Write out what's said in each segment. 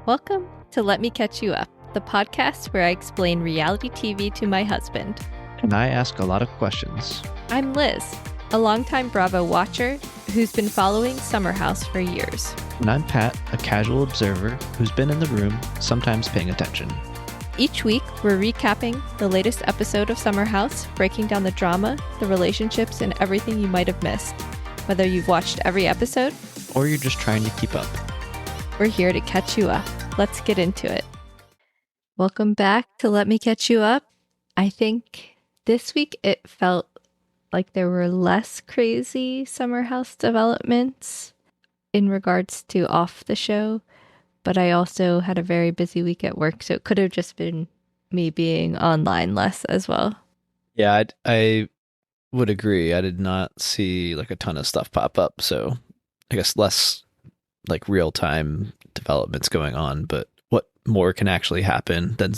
Welcome to Let Me Catch You Up, the podcast where I explain reality TV to my husband. And I ask a lot of questions. I'm Liz, a longtime Bravo watcher who's been following Summer House for years. And I'm Pat, a casual observer who's been in the room, sometimes paying attention. Each week, we're recapping the latest episode of Summer House, breaking down the drama, the relationships, and everything you might have missed. Whether you've watched every episode, or you're just trying to keep up, we're here to catch you up. Let's get into it. Welcome back to Let Me Catch You Up. I think this week it felt like there were less crazy Summer House developments in regards to off the show, but I also had a very busy week at work, so it could have just been me being online less as well. Yeah, I would agree. I did not see like a ton of stuff pop up, so I guess less like real-time developments going on, but what more can actually happen than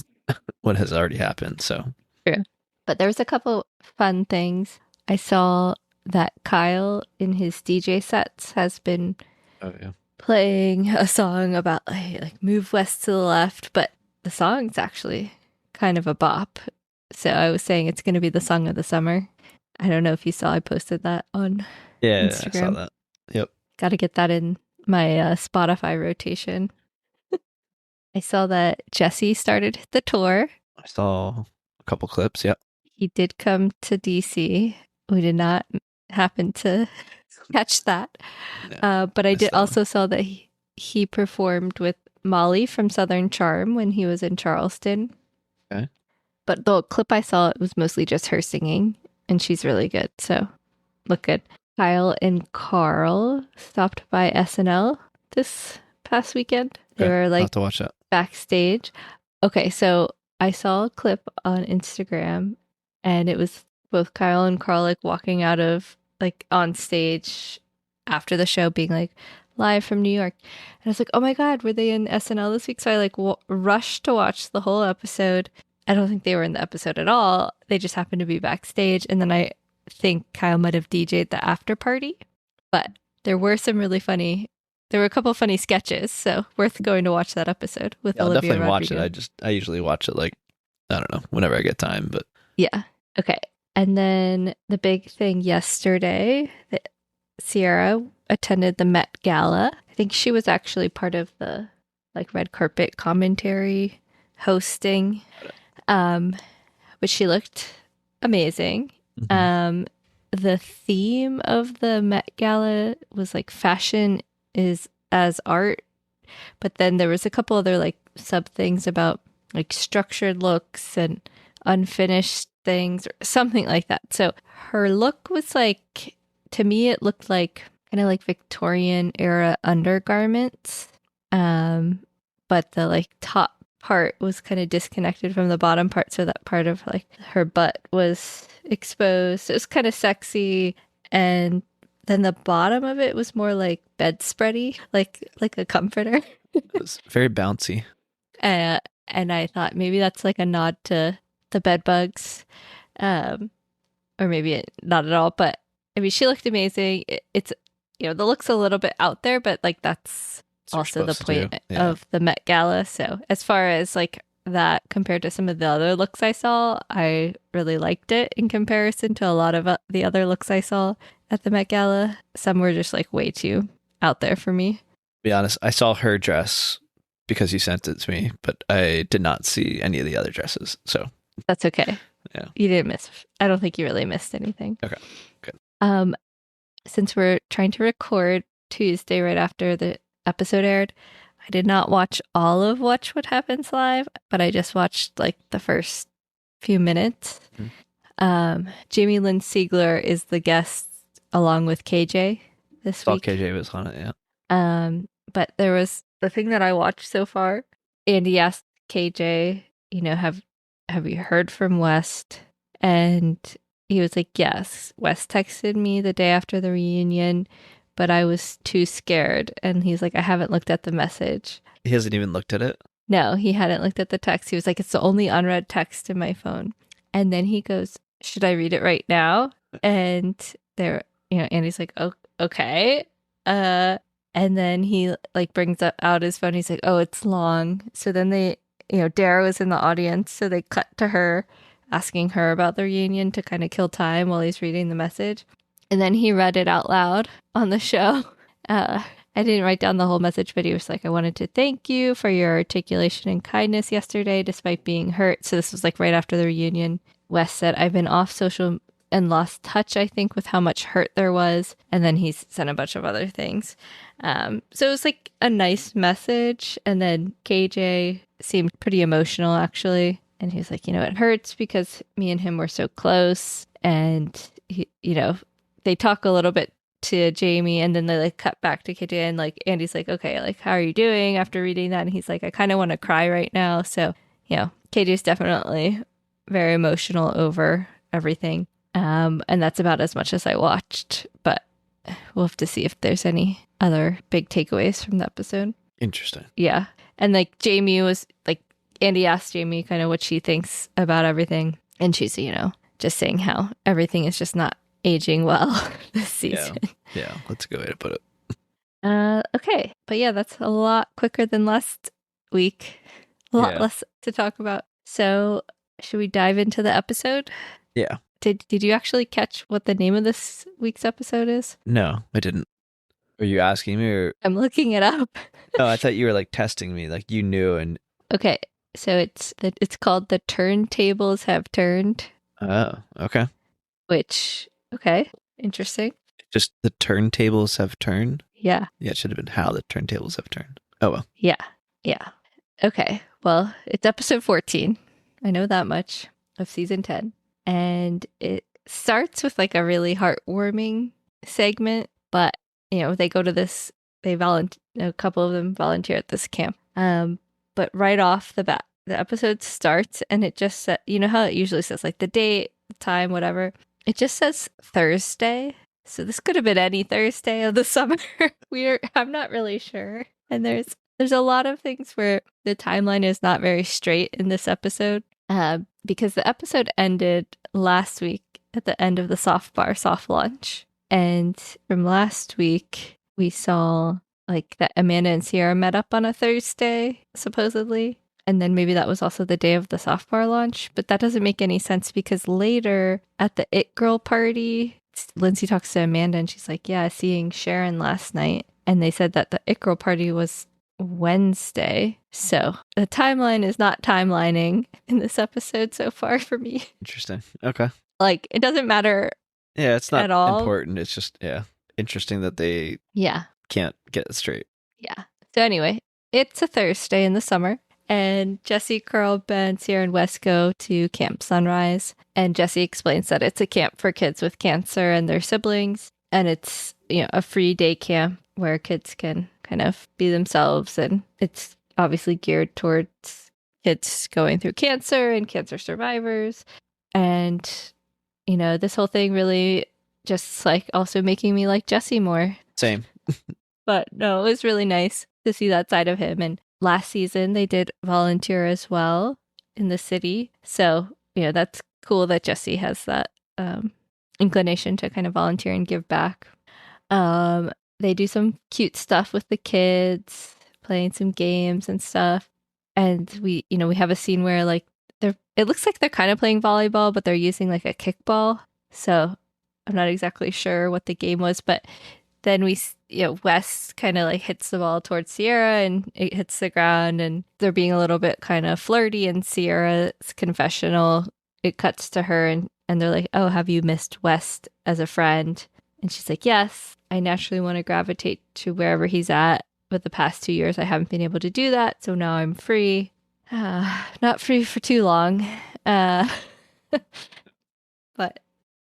what has already happened, so. True. But there was a couple fun things. I saw that Kyle in his DJ sets has been playing a song about like move west to the left, but the song's actually kind of a bop. So I was saying it's going to be the song of the summer. I don't know if you saw, I posted that on Instagram. I saw that. Yep. Got to get that in my Spotify rotation. I saw that Jesse started the tour. I saw a couple clips, yep. He did come to DC. We did not happen to catch that. No, but I did also saw that he performed with Molly from Southern Charm when he was in Charleston. Okay. But the clip I saw, it was mostly just her singing, and she's really good. So look good. Kyle and Carl stopped by SNL this past weekend. They were like, I'll have to watch that. Backstage. Okay, so I saw a clip on Instagram, and it was both Kyle and Carl like walking out of like on stage after the show, being like live from New York. And I was like, oh my God, were they in SNL this week? So I like rushed to watch the whole episode. I don't think they were in the episode at all. They just happened to be backstage. And then I think Kyle might have DJ'd the after party. But there were a couple funny sketches, so worth going to watch that episode with Olivia I'll definitely Rodrigo. watch it. I usually watch it like, I don't know, whenever I get time, but. Yeah. Okay. And then the big thing yesterday, that Ciara attended the Met Gala. I think she was actually part of the like red carpet commentary hosting, but she looked amazing. Mm-hmm. The theme of the Met Gala was like fashion is as art, but then there was a couple other like sub things about like structured looks and unfinished things or something like that. So her look was like, to me it looked like kind of like Victorian era undergarments, but the like top part was kind of disconnected from the bottom part, so that part of like her butt was exposed. It was kind of sexy, and then the bottom of it was more like bedspready, like a comforter. It was very bouncy. And I thought maybe that's like a nod to the bed bugs, or maybe not at all. But I mean, she looked amazing. It's, you know, the look's a little bit out there, but like that's also the point of the Met Gala. So as far as like that compared to some of the other looks I saw, I really liked it in comparison to a lot of the other looks I saw at the Met Gala. Some were just like way too out there for me. To be honest, I saw her dress because you sent it to me, but I did not see any of the other dresses. So that's okay. Yeah. You didn't miss. I don't think you really missed anything. Okay. Good. Since we're trying to record Tuesday right after the episode aired, I did not watch all of Watch What Happens Live, but I just watched like the first few minutes. Mm-hmm. Jamie Lynn Sigler is the guest along with KJ this week. KJ was on it, yeah. But there was the thing that I watched so far. Andy asked KJ, you know, have you heard from West? And he was like, yes. West texted me the day after the reunion, but I was too scared. And he's like, I haven't looked at the message. He hasn't even looked at it? No, he hadn't looked at the text. He was like, it's the only unread text in my phone. And then he goes, should I read it right now? And there, you know, Andy's like, oh, okay. And then he like brings out his phone. He's like, "Oh, it's long." So then Dara was in the audience, so they cut to her asking her about the reunion to kind of kill time while he's reading the message. And then he read it out loud on the show. I didn't write down the whole message, but he was like, "I wanted to thank you for your articulation and kindness yesterday, despite being hurt." So this was like right after the reunion. Wes said, "I've been off social and lost touch, I think, with how much hurt there was." And then he's sent a bunch of other things. So it was like a nice message. And then KJ seemed pretty emotional, actually. And he was like, "It hurts because me and him were so close." And, they talk a little bit to Jamie, and then they like cut back to KJ, and like Andy's like, "Okay, like how are you doing after reading that?" And he's like, "I kind of want to cry right now." So, KJ's definitely very emotional over everything. And that's about as much as I watched, but we'll have to see if there's any other big takeaways from the episode. Interesting. Yeah. And like Jamie was like, Andy asked Jamie kind of what she thinks about everything. And she's, just saying how everything is just not aging well this season. Yeah. That's a good way to put it. Okay. But yeah, that's a lot quicker than last week. A lot less to talk about. So should we dive into the episode? Yeah. Did you actually catch what the name of this week's episode is? No, I didn't. Are you asking me or? I'm looking it up. Oh, I thought you were like testing me, like you knew. And okay, so it's called "The Turntables Have Turned." Oh, okay. Which, okay, interesting. Just the turntables have turned? Yeah. Yeah, it should have been how the turntables have turned. Oh, well. Yeah. Okay, well, it's episode 14. I know that much of season 10. And it starts with like a really heartwarming segment, but, they go to this, a couple of them volunteer at this camp. But right off the bat, the episode starts and it just said, how it usually says like the date, the time, whatever. It just says Thursday. So this could have been any Thursday of the summer. I'm not really sure. And there's a lot of things where the timeline is not very straight in this episode. Because the episode ended last week at the end of the soft lunch. And from last week, we saw like that Amanda and Ciara met up on a Thursday, supposedly. And then maybe that was also the day of the soft bar launch. But that doesn't make any sense because later at the It Girl party, Lindsay talks to Amanda and she's like, "Yeah, seeing Sharon last night." And they said that the It Girl party was Wednesday. So the timeline is not timelining in this episode so far for me. Interesting. Okay. Like, it doesn't matter. Yeah, it's not at all. important. It's just, interesting that they can't get it straight. Yeah. So anyway, it's a Thursday in the summer. And Jesse, Carl, Ben, Ciara, and Wes go to Camp Sunrise. And Jesse explains that it's a camp for kids with cancer and their siblings. And it's, a free day camp where kids can kind of be themselves. And it's obviously geared towards kids going through cancer and cancer survivors. And, this whole thing really just like also making me like Jesse more. Same. But no, it was really nice to see that side of him. And last season, they did volunteer as well in the city. So, that's cool that Jesse has that inclination to kind of volunteer and give back. They do some cute stuff with the kids, playing some games and stuff. And we have a scene where like it looks like they're kind of playing volleyball, but they're using like a kickball. So I'm not exactly sure what the game was, but then Wes kind of like hits the ball towards Ciara and it hits the ground and they're being a little bit kind of flirty in Ciara's confessional. It cuts to her and they're like, "Oh, have you missed Wes as a friend?" And she's like, "Yes, I naturally want to gravitate to wherever he's at. But the past 2 years, I haven't been able to do that. So now I'm free. Not free for too long." But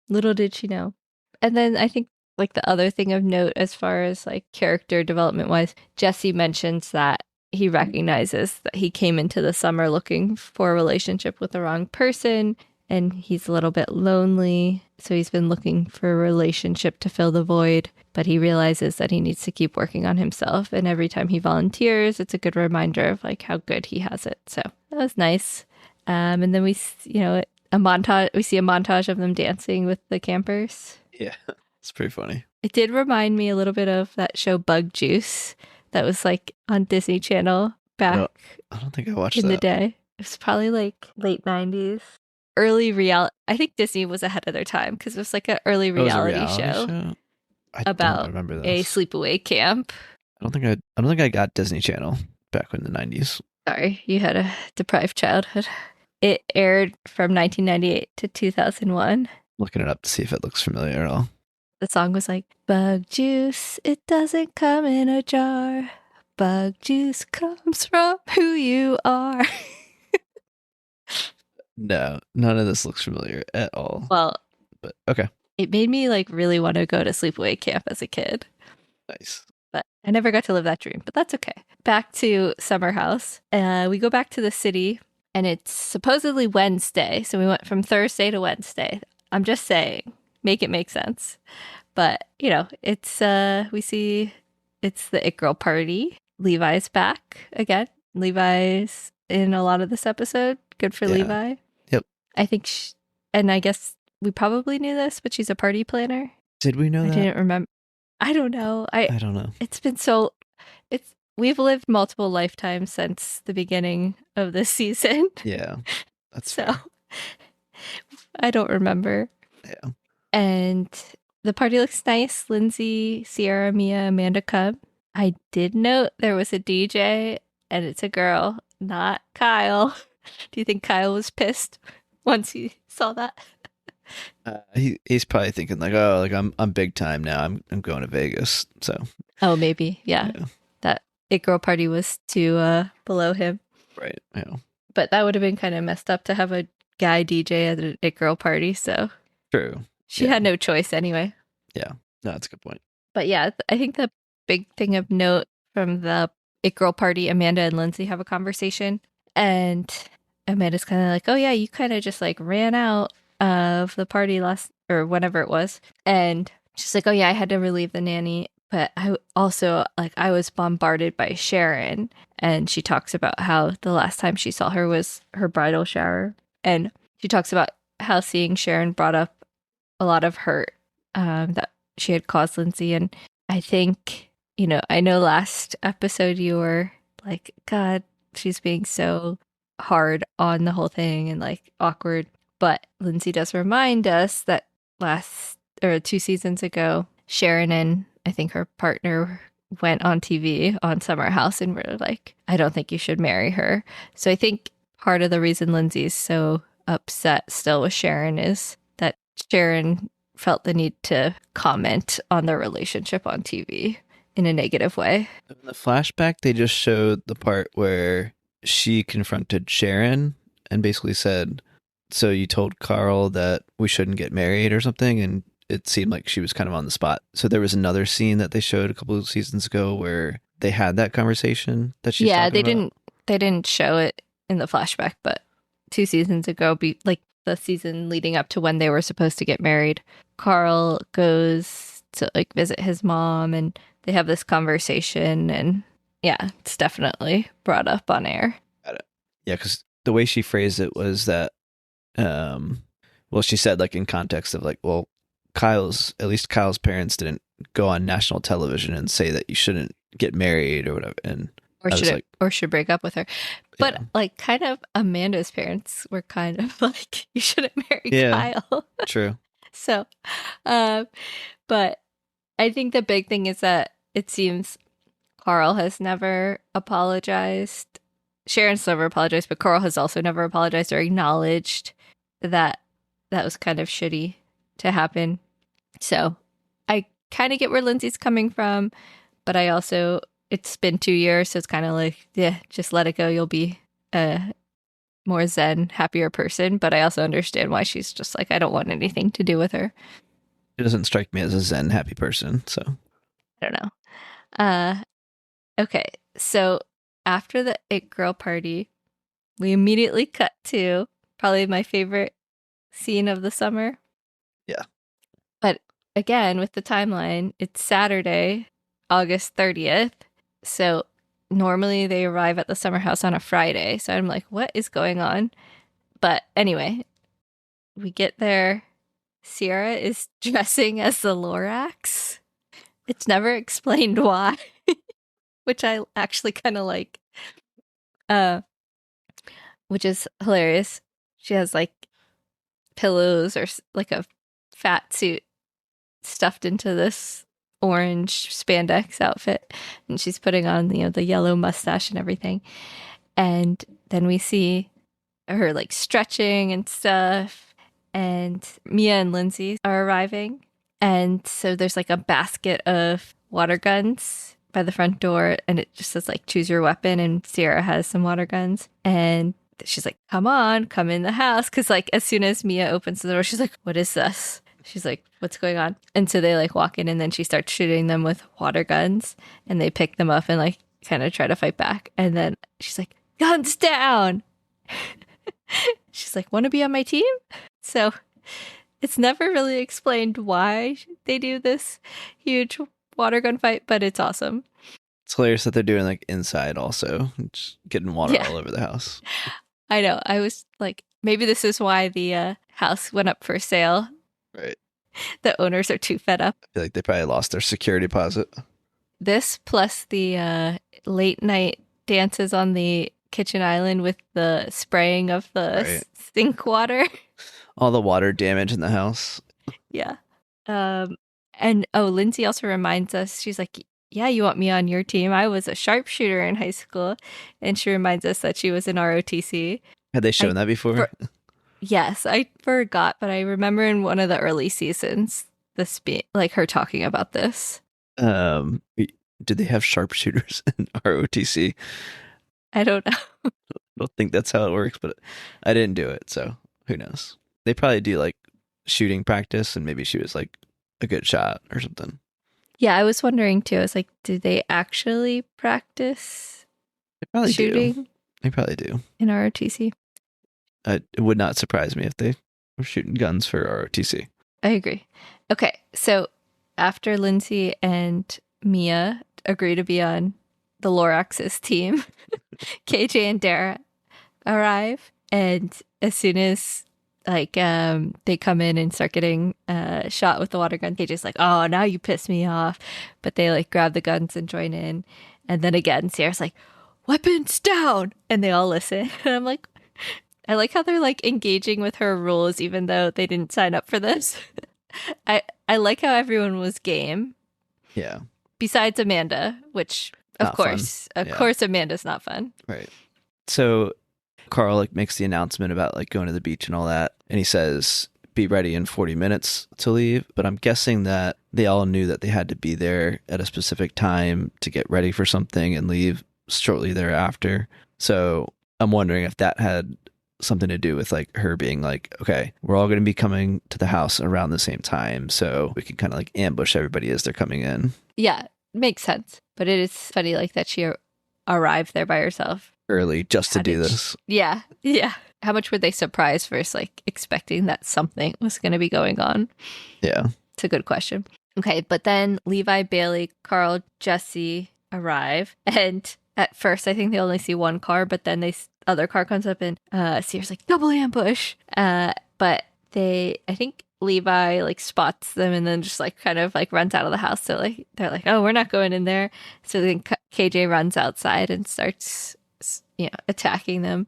little did she know. And then I think like the other thing of note as far as like character development wise, Jesse mentions that he recognizes that he came into the summer looking for a relationship with the wrong person and he's a little bit lonely. So he's been looking for a relationship to fill the void, but he realizes that he needs to keep working on himself. And every time he volunteers, it's a good reminder of like how good he has it. So that was nice. And then we see a montage of them dancing with the campers. Yeah, it's pretty funny. It did remind me a little bit of that show Bug Juice that was like on Disney Channel I back don't, I don't think I watched in the that. day. It was probably like late 90s. Early reality. I think Disney was ahead of their time because it was like an early Oh, it was a reality reality show show? I don't about remember a this. sleepaway camp. I don't think I got Disney Channel back in the 90s. Sorry, you had a deprived childhood. It aired from 1998 to 2001. Looking it up to see if it looks familiar at all. The song was like, Bug juice, it doesn't come in a jar. Bug juice comes from who you are. No, none of this looks familiar at all. Well, But okay, it made me like really want to go to sleepaway camp as a kid, nice. but I never got to live that dream, but that's okay. Back to Summer House. We go back to the city and it's supposedly Wednesday. So we went from Thursday to Wednesday. I'm just saying, make it make sense. But, you know, it's we see it's the It Girl party. Levi's back again. Levi's in a lot of this episode. Good for Yeah. Levi. Yep. I think and I guess we probably knew this, but she's a party planner. Did we know I that? didn't remember. I don't know. I don't know. It's been we've lived multiple lifetimes since the beginning of this season. Yeah, that's So fair. I don't remember. Yeah. And the party looks nice. Lindsay, Ciara, Mia, Amanda come. I did note there was a DJ and it's a girl, not Kyle. Do you think Kyle was pissed once he saw that? He's probably thinking like, oh, like I'm big time now. I'm going to Vegas. So Oh, maybe. Yeah. That It Girl party was too below him. right. Yeah. But that would have been kind of messed up to have a guy DJ at an It Girl party. So True. she had no choice anyway. Yeah. No, that's a good point. But yeah, I think the big thing of note from the It Girl party, Amanda and Lindsay have a conversation. And Amanda's kind of like, oh, yeah, you kind of just like ran out of the party last or whenever it was. And she's like, oh, yeah, I had to relieve the nanny. But I also like I was bombarded by Sharon. And she talks about how the last time she saw her was her bridal shower. And she talks about how seeing Sharon brought up a lot of hurt that she had caused Lindsay. And I think, you know, I know last episode you were like, God, she's being so hard on the whole thing and like awkward. But Lindsay does remind us that 2 seasons ago, Sharon and I think her partner went on TV on Summer House and were like, I don't think you should marry her. So I think part of the reason Lindsay's so upset still with Sharon is that Sharon felt the need to comment on their relationship on TV in a negative way. In the flashback, they just showed the part where she confronted Sharon and basically said, so you told Carl that we shouldn't get married or something, and it seemed like she was kind of on the spot. So there was another scene that they showed a couple of seasons ago where they had that conversation that she's talking about. They didn't show it in the flashback, but 2 seasons ago, like the season leading up to when they were supposed to get married, Carl goes to like visit his mom and they have this conversation, and yeah, it's definitely brought up on air. Got it. Yeah, because the way she phrased it was that, well, she said like in context of like, well, at least Kyle's parents didn't go on national television and say that you shouldn't get married or whatever, and or should break up with her. But yeah. like kind of Amanda's parents were kind of like, you shouldn't marry Kyle. True. So, but I think the big thing is that it seems Carl has never apologized. Sharon's never apologized, but Carl has also never apologized or acknowledged that that was kind of shitty to happen. So I kind of get where Lindsay's coming from, but I also, it's been 2 years, so it's kind of like, yeah, just let it go. You'll be a more zen, happier person. But I also understand why she's just like, I don't want anything to do with her. It doesn't strike me as a zen, happy person, so. I don't know. Okay, so after the It Girl party, we immediately cut to probably my favorite scene of the summer. Yeah. But again, with the timeline, it's Saturday, August 30th. So normally they arrive at the summer house on a Friday. So I'm like, what is going on? But anyway, we get there. Ciara is dressing as the Lorax. It's never explained why, which I actually kind of like. Uh, which is hilarious. She has like pillows or like a fat suit stuffed into this orange spandex outfit, and she's putting on the yellow mustache and everything. And then we see her like stretching and stuff, and Mia and Lindsay are arriving, and so there's like a basket of water guns by the front door, and it just says like choose your weapon, and Ciara has some water guns, and she's like, come on, come in the house, because like as soon as Mia opens the door, she's like, what is this? She's like, what's going on? And so they like walk in, and then she starts shooting them with water guns, and they pick them up and like kind of try to fight back, and then she's like, guns down. She's like, want to be on my team? So it's never really explained why they do this huge water gun fight, but it's awesome. It's hilarious that they're doing like inside also, just getting water Yeah. all over the house. I know. I was like, maybe this is why the house went up for sale. Right. The owners are too fed up. I feel like they probably lost their security deposit. This plus the late night dances on the kitchen island with the spraying of the sink water. All the water damage in the house. Yeah. And Lindsay also reminds us, she's like, yeah, you want me on your team? I was a sharpshooter in high school. And she reminds us that she was in ROTC. Had they shown that before? Yes, I forgot, but I remember in one of the early seasons, like her talking about this. Did they have sharpshooters in ROTC? I don't know. I don't think that's how it works, but I didn't do it, so who knows? They probably do like shooting practice, and maybe she was like a good shot or something. Yeah, I was wondering too. I was like, do they actually practice shooting? Do. They probably do in ROTC. It would not surprise me if they were shooting guns for ROTC. I agree. Okay, so after Lindsay and Mia agree to be on the Lorax's team, KJ and Dara arrive, and as soon as like they come in and start getting shot with the water gun, KJ's like, oh, now you piss me off, but they like grab the guns and join in, and then again Ciara's like, weapons down, and they all listen. And I'm like, I like how they're like engaging with her rules even though they didn't sign up for this. I like how everyone was game. Yeah. Besides Amanda, which of course Amanda's not fun. Right. So Carl like makes the announcement about like going to the beach and all that, and he says be ready in 40 minutes to leave, but I'm guessing that they all knew that they had to be there at a specific time to get ready for something and leave shortly thereafter. So I'm wondering if that had something to do with like her being like, okay, we're all going to be coming to the house around the same time, so we can kind of like ambush everybody as they're coming in. Yeah, makes sense. But it is funny like that she arrived there by herself early just to do this. Yeah. How much were they surprised versus like expecting that something was going to be going on? Yeah. It's a good question. Okay, but then Levi, Bailey, Carl, Jesse arrive, and at first I think they only see one car, but then other car comes up and Ciara's like, double ambush. But I think Levi like spots them and then just like kind of like runs out of the house. So like they're like, oh, we're not going in there. So then KJ runs outside and starts attacking them.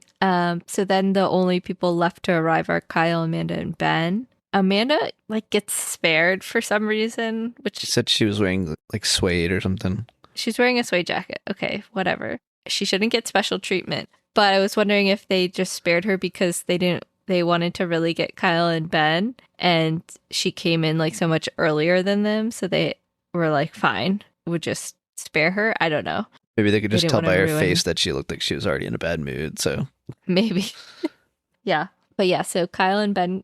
So then the only people left to arrive are Kyle, Amanda, and Ben. Amanda like gets spared for some reason, which she said she was wearing like suede or something. She's wearing a suede jacket. Okay, whatever. She shouldn't get special treatment. But I was wondering if they just spared her because they wanted to really get Kyle and Ben, and she came in like so much earlier than them, so they were like, fine, we'll just spare her. I don't know. Maybe they could just tell by her face that she looked like she was already in a bad mood, so. Maybe. Yeah. But yeah, so Kyle and Ben,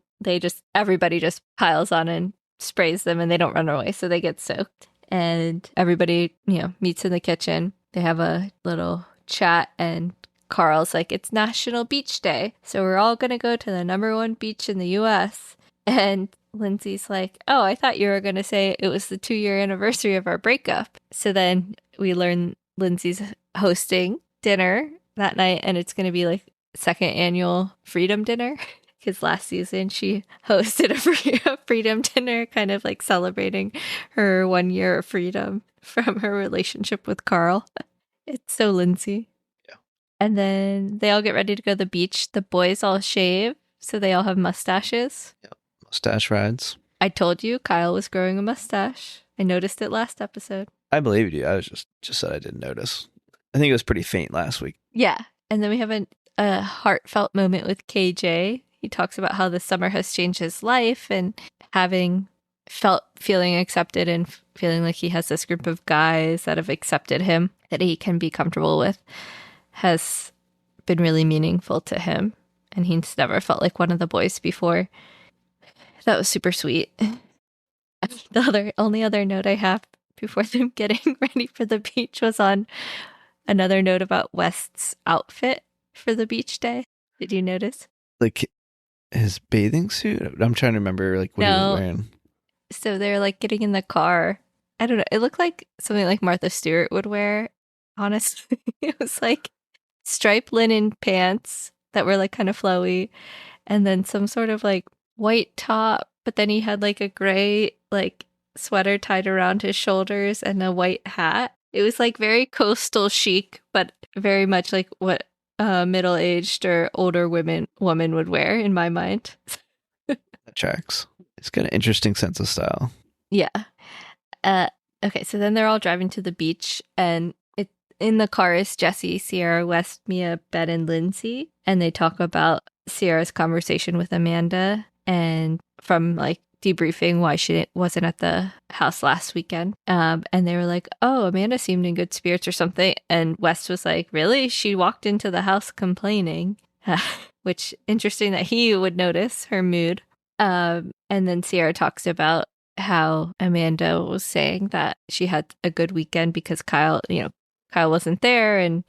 everybody just piles on and sprays them and they don't run away, so they get soaked. And everybody, meets in the kitchen. They have a little chat, and Carl's like, it's National Beach Day, so we're all going to go to the #1 beach in the U.S. And Lindsay's like, oh, I thought you were going to say it was the 2-year anniversary of our breakup. So then we learn Lindsay's hosting dinner that night, and it's going to be like 2nd annual freedom dinner. because last season she hosted a freedom dinner, kind of like celebrating her 1 year of freedom from her relationship with Carl. It's so Lindsay. Yeah. And then they all get ready to go to the beach. The boys all shave, so they all have mustaches. Yep. Mustache rides. I told you Kyle was growing a mustache. I noticed it last episode. I believed you. I was just said I didn't notice. I think it was pretty faint last week. Yeah. And then we have a heartfelt moment with KJ. He talks about how the summer has changed his life and feeling accepted and feeling like he has this group of guys that have accepted him, that he can be comfortable with, has been really meaningful to him. And he's never felt like one of the boys before. That was super sweet. The only other note I have before them getting ready for the beach was on another note about West's outfit for the beach day. Did you notice? Like his bathing suit? I'm trying to remember like what he was wearing. So they're like getting in the car. I don't know. It looked like something like Martha Stewart would wear. Honestly, it was like striped linen pants that were like kind of flowy, and then some sort of like white top, but then he had like a gray like sweater tied around his shoulders and a white hat. It was like very coastal chic, but very much like what middle-aged or older woman would wear in my mind. That tracks. It's got an interesting sense of style. Yeah. Okay, so then they're all driving to the beach, and in the car is Jesse, Ciara, West, Mia, Ben, and Lindsay, and they talk about Ciara's conversation with Amanda and from like debriefing why she wasn't at the house last weekend. And they were like, oh, Amanda seemed in good spirits or something. And West was like, really? She walked into the house complaining, which interesting that he would notice her mood. And then Ciara talks about how Amanda was saying that she had a good weekend because Kyle wasn't there, and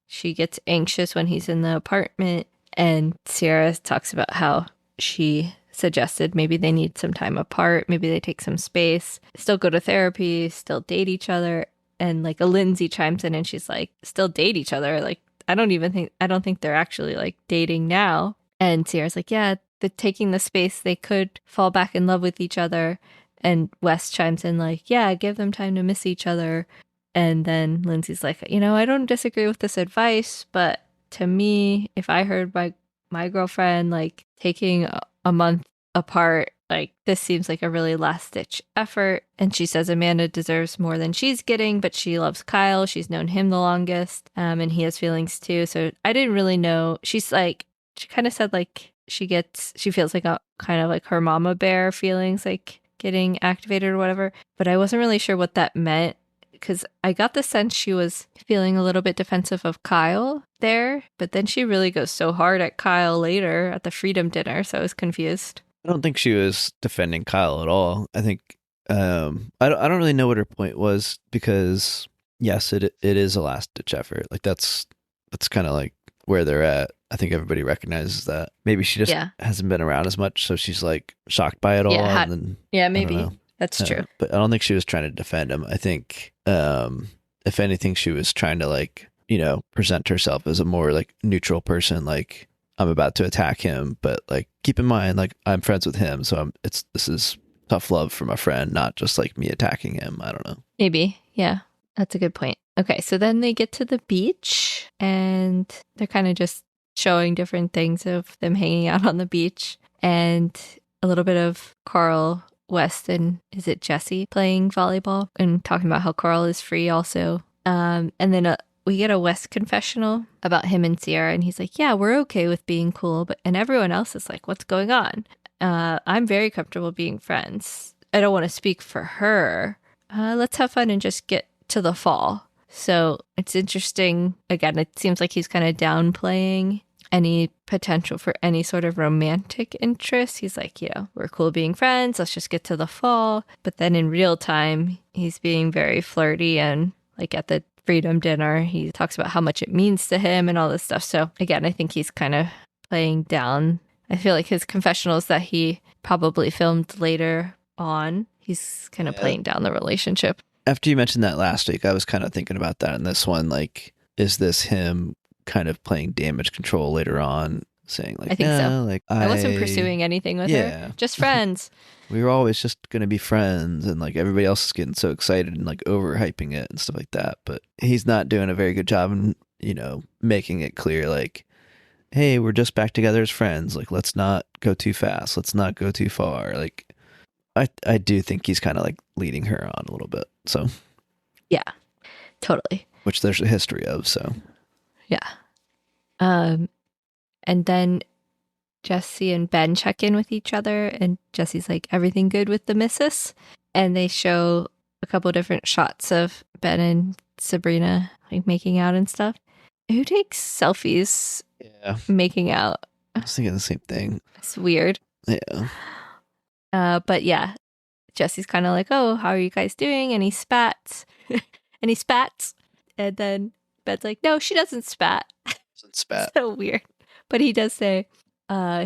she gets anxious when he's in the apartment. And Ciara talks about how she suggested maybe they need some time apart, maybe they take some space, still go to therapy, still date each other. And like a Lindsay chimes in and she's like, still date each other? Like, I don't think they're actually like dating now. And Ciara's like, yeah, taking the space, they could fall back in love with each other. And West chimes in like, yeah, give them time to miss each other. And then Lindsay's like, I don't disagree with this advice, but to me, if I heard my girlfriend like taking a month apart, like this seems like a really last-ditch effort. And she says Amanda deserves more than she's getting, but she loves Kyle. She's known him the longest, and he has feelings too. So I didn't really know. She kind of said like she feels like a kind of like her mama bear feelings like getting activated or whatever. But I wasn't really sure what that meant, because I got the sense she was feeling a little bit defensive of Kyle there, but then she really goes so hard at Kyle later at the freedom dinner, so I was confused. I don't think she was defending Kyle at all. I think I don't really know what her point was, because yes, it is a last ditch effort. Like that's kind of like where they're at. I think everybody recognizes that. Maybe she just hasn't been around as much, so she's like shocked by it all. Maybe. That's true. But I don't think she was trying to defend him. I think, if anything, she was trying to like, present herself as a more like neutral person. Like, I'm about to attack him, but like, keep in mind, like, I'm friends with him. So this is tough love from a friend, not just like me attacking him. I don't know. Maybe. Yeah, that's a good point. Okay. So then they get to the beach and they're kind of just showing different things of them hanging out on the beach, and a little bit of Carl, West, and is it Jesse playing volleyball and talking about how Carl is free also. And then we get a West confessional about him and Ciara, and he's like, yeah, we're okay with being cool, and everyone else is like, what's going on? I'm very comfortable being friends. I don't want to speak for her. Let's have fun and just get to the fall. So it's interesting. Again, it seems like he's kind of downplaying any potential for any sort of romantic interest. He's like, we're cool being friends. Let's just get to the fall. But then in real time, he's being very flirty, and like at the freedom dinner, he talks about how much it means to him and all this stuff. So again, I think he's kind of playing down. I feel like his confessionals that he probably filmed later on, he's kind of playing down the relationship. After you mentioned that last week, I was kind of thinking about that in this one. Like, is this him kind of playing damage control later on? saying I like, think so. no, like I wasn't pursuing anything with her. yeah, Just friends. we were always just gonna be friends, and like everybody else is getting so excited and like overhyping it and stuff like that. But he's not doing a very good job in, making it clear like, hey, we're just back together as friends. Like, let's not go too fast. Let's not go too far. Like, I do think he's kind of like leading her on a little bit. So, Yeah, totally. which there's a history of. So, Yeah. And then Jesse and Ben check in with each other, and Jesse's like, everything good with the missus? And they show a couple different shots of Ben and Sabrina like making out and stuff. Who takes selfies yeah, making out? I was thinking the same thing. It's weird. Yeah. But yeah, Jesse's kind of like, oh, how are you guys doing? And he spats. And he spats. And then Ben's like, no, she doesn't spat. Spat. So weird. But he does say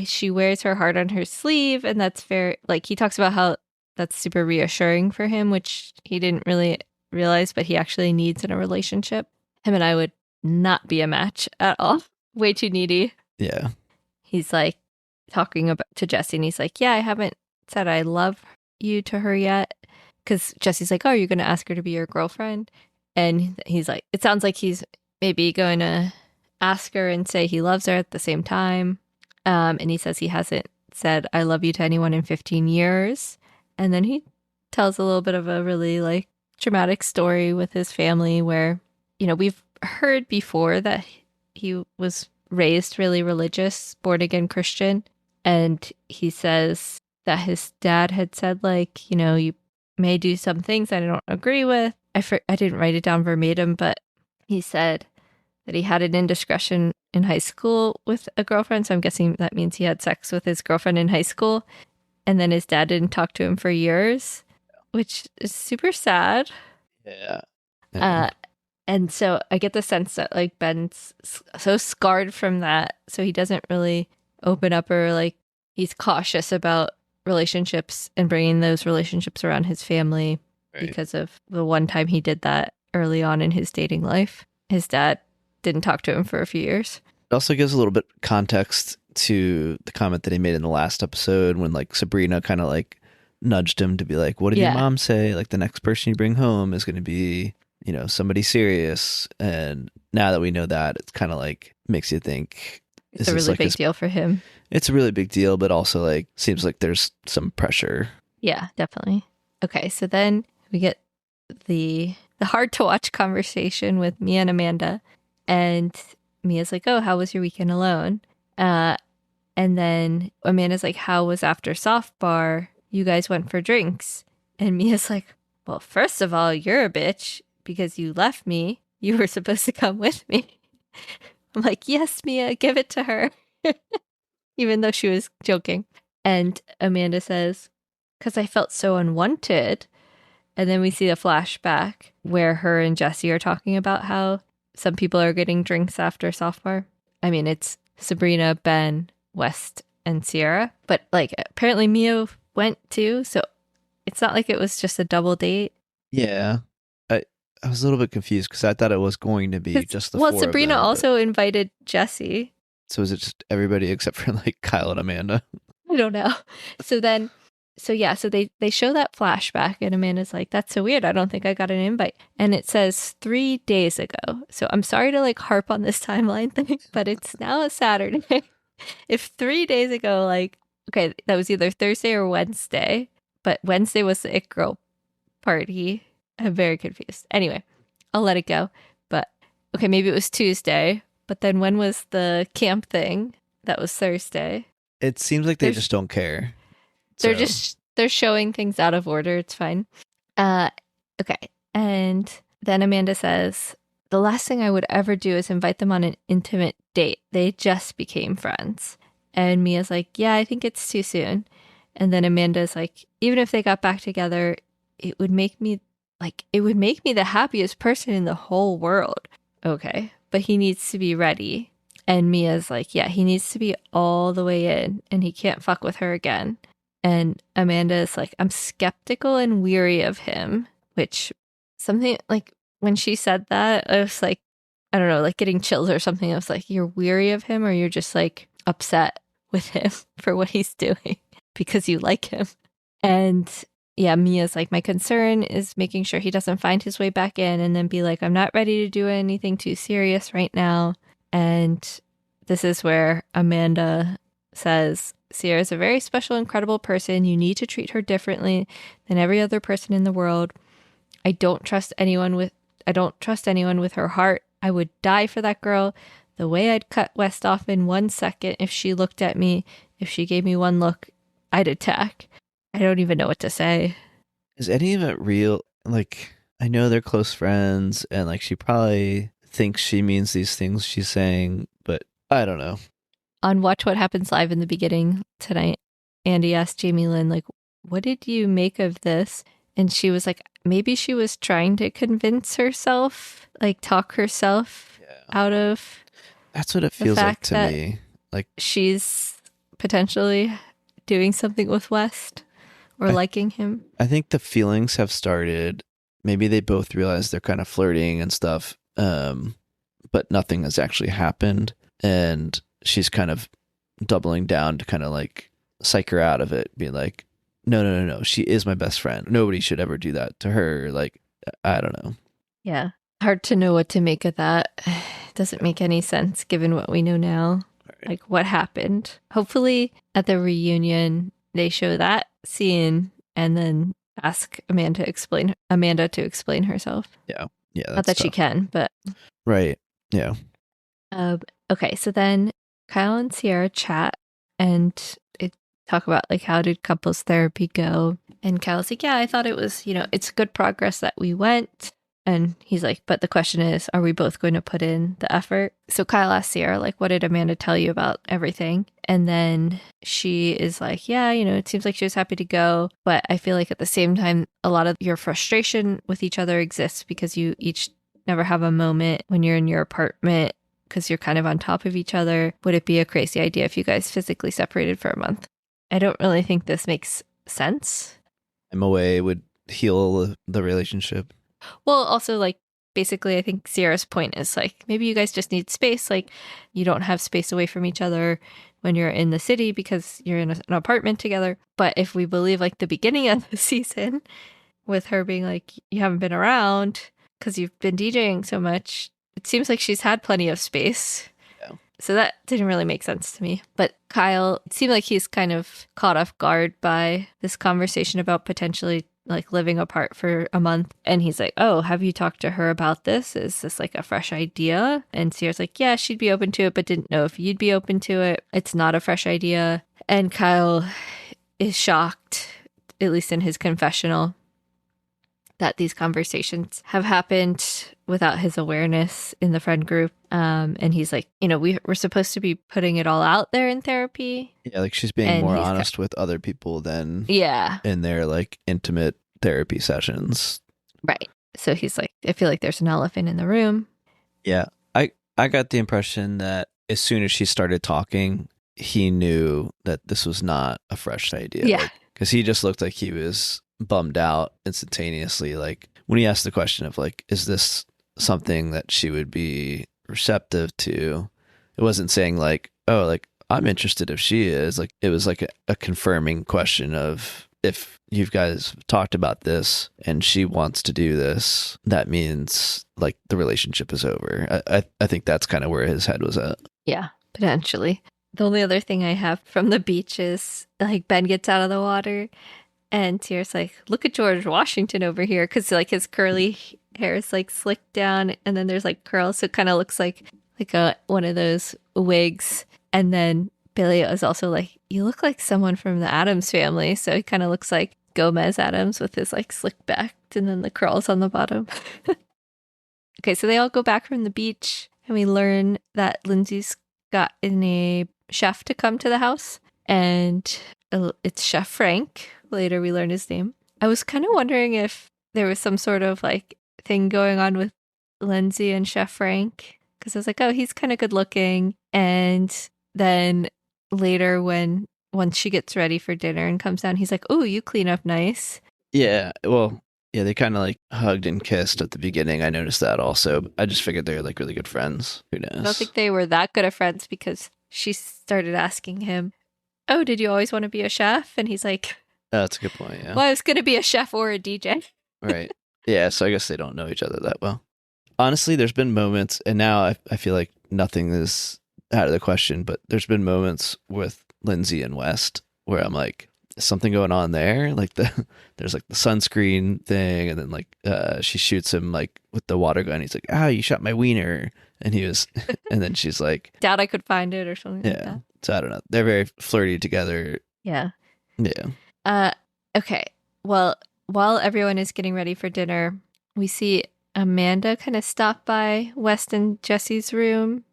she wears her heart on her sleeve. And that's fair. Like, he talks about how that's super reassuring for him, which he didn't really realize, but he actually needs in a relationship. Him and I would not be a match at all. Way too needy. Yeah. He's like talking about to Jesse, and he's like, yeah, I haven't said I love you to her yet. Because Jesse's like, oh, are you going to ask her to be your girlfriend? And he's like, it sounds like he's maybe going to ask her and say he loves her at the same time. And he says he hasn't said I love you to anyone in 15 years. And then he tells a little bit of a really like dramatic story with his family where, we've heard before that he was raised really religious, born again Christian. And he says that his dad had said, like, you may do some things that I don't agree with. I didn't write it down verbatim, but he said that he had an indiscretion in high school with a girlfriend. So I'm guessing that means he had sex with his girlfriend in high school. And then his dad didn't talk to him for years, which is super sad. Yeah. And so I get the sense that like Ben's so scarred from that. So he doesn't really open up, or like he's cautious about relationships and bringing those relationships around his family because of the one time he did that early on in his dating life. His dad didn't talk to him for a few years. It also gives a little bit context to the comment that he made in the last episode when like Sabrina kind of like nudged him to be like, what did your mom say? Like the next person you bring home is going to be, somebody serious. And now that we know that, it's kind of like makes you think it's a really big deal for him. It's a really big deal, but also like seems like there's some pressure. Yeah, definitely. Okay, so then we get the hard to watch conversation with Mia and Amanda, and Mia's like, oh, how was your weekend alone? And then Amanda's like, how was after soft bar? You guys went for drinks. And Mia's like, well, first of all, you're a bitch because you left me. You were supposed to come with me. I'm like, yes, Mia, give it to her. Even though she was joking. And Amanda says, because I felt so unwanted. And then we see a flashback where her and Jesse are talking about how some people are getting drinks after soft bar. I mean, it's Sabrina, Ben, West, and Ciara. But like apparently Mia went too. So it's not like it was just a double date. Yeah. I was a little bit confused because I thought it was going to be just the four Sabrina of them, also invited Jesse. So is it just everybody except for like Kyle and Amanda? I don't know. So they show that flashback and Amanda's like, that's so weird. I don't think I got an invite. And it says 3 days ago. So I'm sorry to like harp on this timeline thing, but it's now a Saturday. If 3 days ago, like, okay, that was either Thursday or Wednesday, but Wednesday was the It Girl party. I'm very confused. Anyway, I'll let it go. But okay, maybe it was Tuesday. But then when was the camp thing? That was Thursday. It seems like they just don't care. They're showing things out of order. It's fine. Okay. And then Amanda says, the last thing I would ever do is invite them on an intimate date. They just became friends. And Mia's like, yeah, I think it's too soon. And then Amanda's like, even if they got back together, it would make me the happiest person in the whole world. Okay. But he needs to be ready. And Mia's like, yeah, he needs to be all the way in and he can't fuck with her again. And Amanda's like, I'm skeptical and weary of him, which something like when she said that, I was like, I don't know, like getting chills or something. I was like, you're weary of him or you're just like upset with him for what he's doing because you like him. And yeah, Mia's like, my concern is making sure he doesn't find his way back in and then be like, I'm not ready to do anything too serious right now. And this is where Amanda says, Ciara's a very special, incredible person. You need to treat her differently than every other person in the world. I don't trust anyone with her heart. I would die for that girl. The way I'd cut West off in 1 second if she looked at me, if she gave me one look, I'd attack. I don't even know what to say. Is any of it real? Like, I know they're close friends, and like she probably thinks she means these things she's saying, but I don't know. On Watch What Happens Live in the beginning tonight, Andy asked Jamie Lynn, like, what did you make of this? And she was like, maybe she was trying to convince herself, like talk herself out of. That's what it feels like to me. Like she's potentially doing something with West or liking him. I think the feelings have started. Maybe they both realize they're kind of flirting and stuff, but nothing has actually happened. And she's kind of doubling down to kind of like psych her out of it, being like, no. She is my best friend. Nobody should ever do that to her. Like, I don't know. Yeah. Hard to know what to make of that. Doesn't make any sense given what we know now. Right. Like what happened. Hopefully at the reunion, they show that scene and then ask Amanda to explain herself. Yeah. Not that tough. She can, but. Right. Yeah. Okay. So then Kyle and Ciara chat and talk about like how did couples therapy go, and Kyle's like, yeah, I thought it was, it's good progress that we went, and he's like, but the question is, are we both going to put in the effort? So Kyle asks Ciara, like, what did Amanda tell you about everything? And then she is like, yeah, it seems like she was happy to go, but I feel like at the same time a lot of your frustration with each other exists because you each never have a moment when you're in your apartment because you're kind of on top of each other. Would it be a crazy idea if you guys physically separated for a month? I don't really think this makes sense. I'm away would heal the relationship. Well, also, like, basically, I think Ciara's point is, like, maybe you guys just need space. Like, you don't have space away from each other when you're in the city because you're in an apartment together. But if we believe, like, the beginning of the season, with her being like, you haven't been around because you've been DJing so much, it seems like she's had plenty of space. So that didn't really make sense to me. But Kyle, it seemed like he's kind of caught off guard by this conversation about potentially like living apart for a month. And he's like, oh, have you talked to her about this? Is this like a fresh idea? And Ciara's like, yeah, she'd be open to it, but didn't know if you'd be open to it. It's not a fresh idea. And Kyle is shocked, at least in his confessional, that these conversations have happened without his awareness in the friend group. And he's like, we're supposed to be putting it all out there in therapy. Yeah, like she's being more honest with other people than in their like intimate therapy sessions. Right. So he's like, I feel like there's an elephant in the room. Yeah. I got the impression that as soon as she started talking, he knew that this was not a fresh idea. Yeah. Because he just looked like he was bummed out instantaneously. Like when he asked the question of like, is this something that she would be receptive to? It wasn't saying like, oh, like I'm interested if she is. Like it was like a confirming question of if you guys talked about this and she wants to do this, that means like the relationship is over. I think that's kind of where his head was at. Yeah, potentially. The only other thing I have from the beach is like Ben gets out of the water and Ciara's like, look at George Washington over here. Because like his curly hair is like slicked down and then there's like curls. So it kind of looks like one of those wigs. And then Billy is also like, you look like someone from the Addams family. So he kind of looks like Gomez Addams with his like slick back and then the curls on the bottom. Okay, so they all go back from the beach and we learn that Lindsay's gotten a chef to come to the house. And it's Chef Frank. Later we learn his name. I was kind of wondering if there was some sort of like thing going on with Lindsay and Chef Frank. Because I was like, oh, he's kind of good looking. And then later once she gets ready for dinner and comes down, he's like, oh, you clean up nice. Yeah, well, yeah, they kind of like hugged and kissed at the beginning. I noticed that also. I just figured they were like really good friends. Who knows? I don't think they were that good of friends because she started asking him, "Oh, did you always want to be a chef?" And he's like, That's a good point. Yeah. "Well, I was going to be a chef or a DJ." Right. Yeah. So I guess they don't know each other that well. Honestly, there's been moments, and now I feel like nothing is out of the question, but there's been moments with Lindsay and West where I'm like, is something going on there? Like there's like the sunscreen thing, and then like she shoots him like with the water gun. He's like, "Ah, you shot my wiener," and he was, and then she's like, Doubt I could find it or something like "Yeah." that. So I don't know. They're very flirty together. Yeah. Yeah. Uh, okay. Well, while everyone is getting ready for dinner, we see Amanda kind of stop by West and Jesse's room,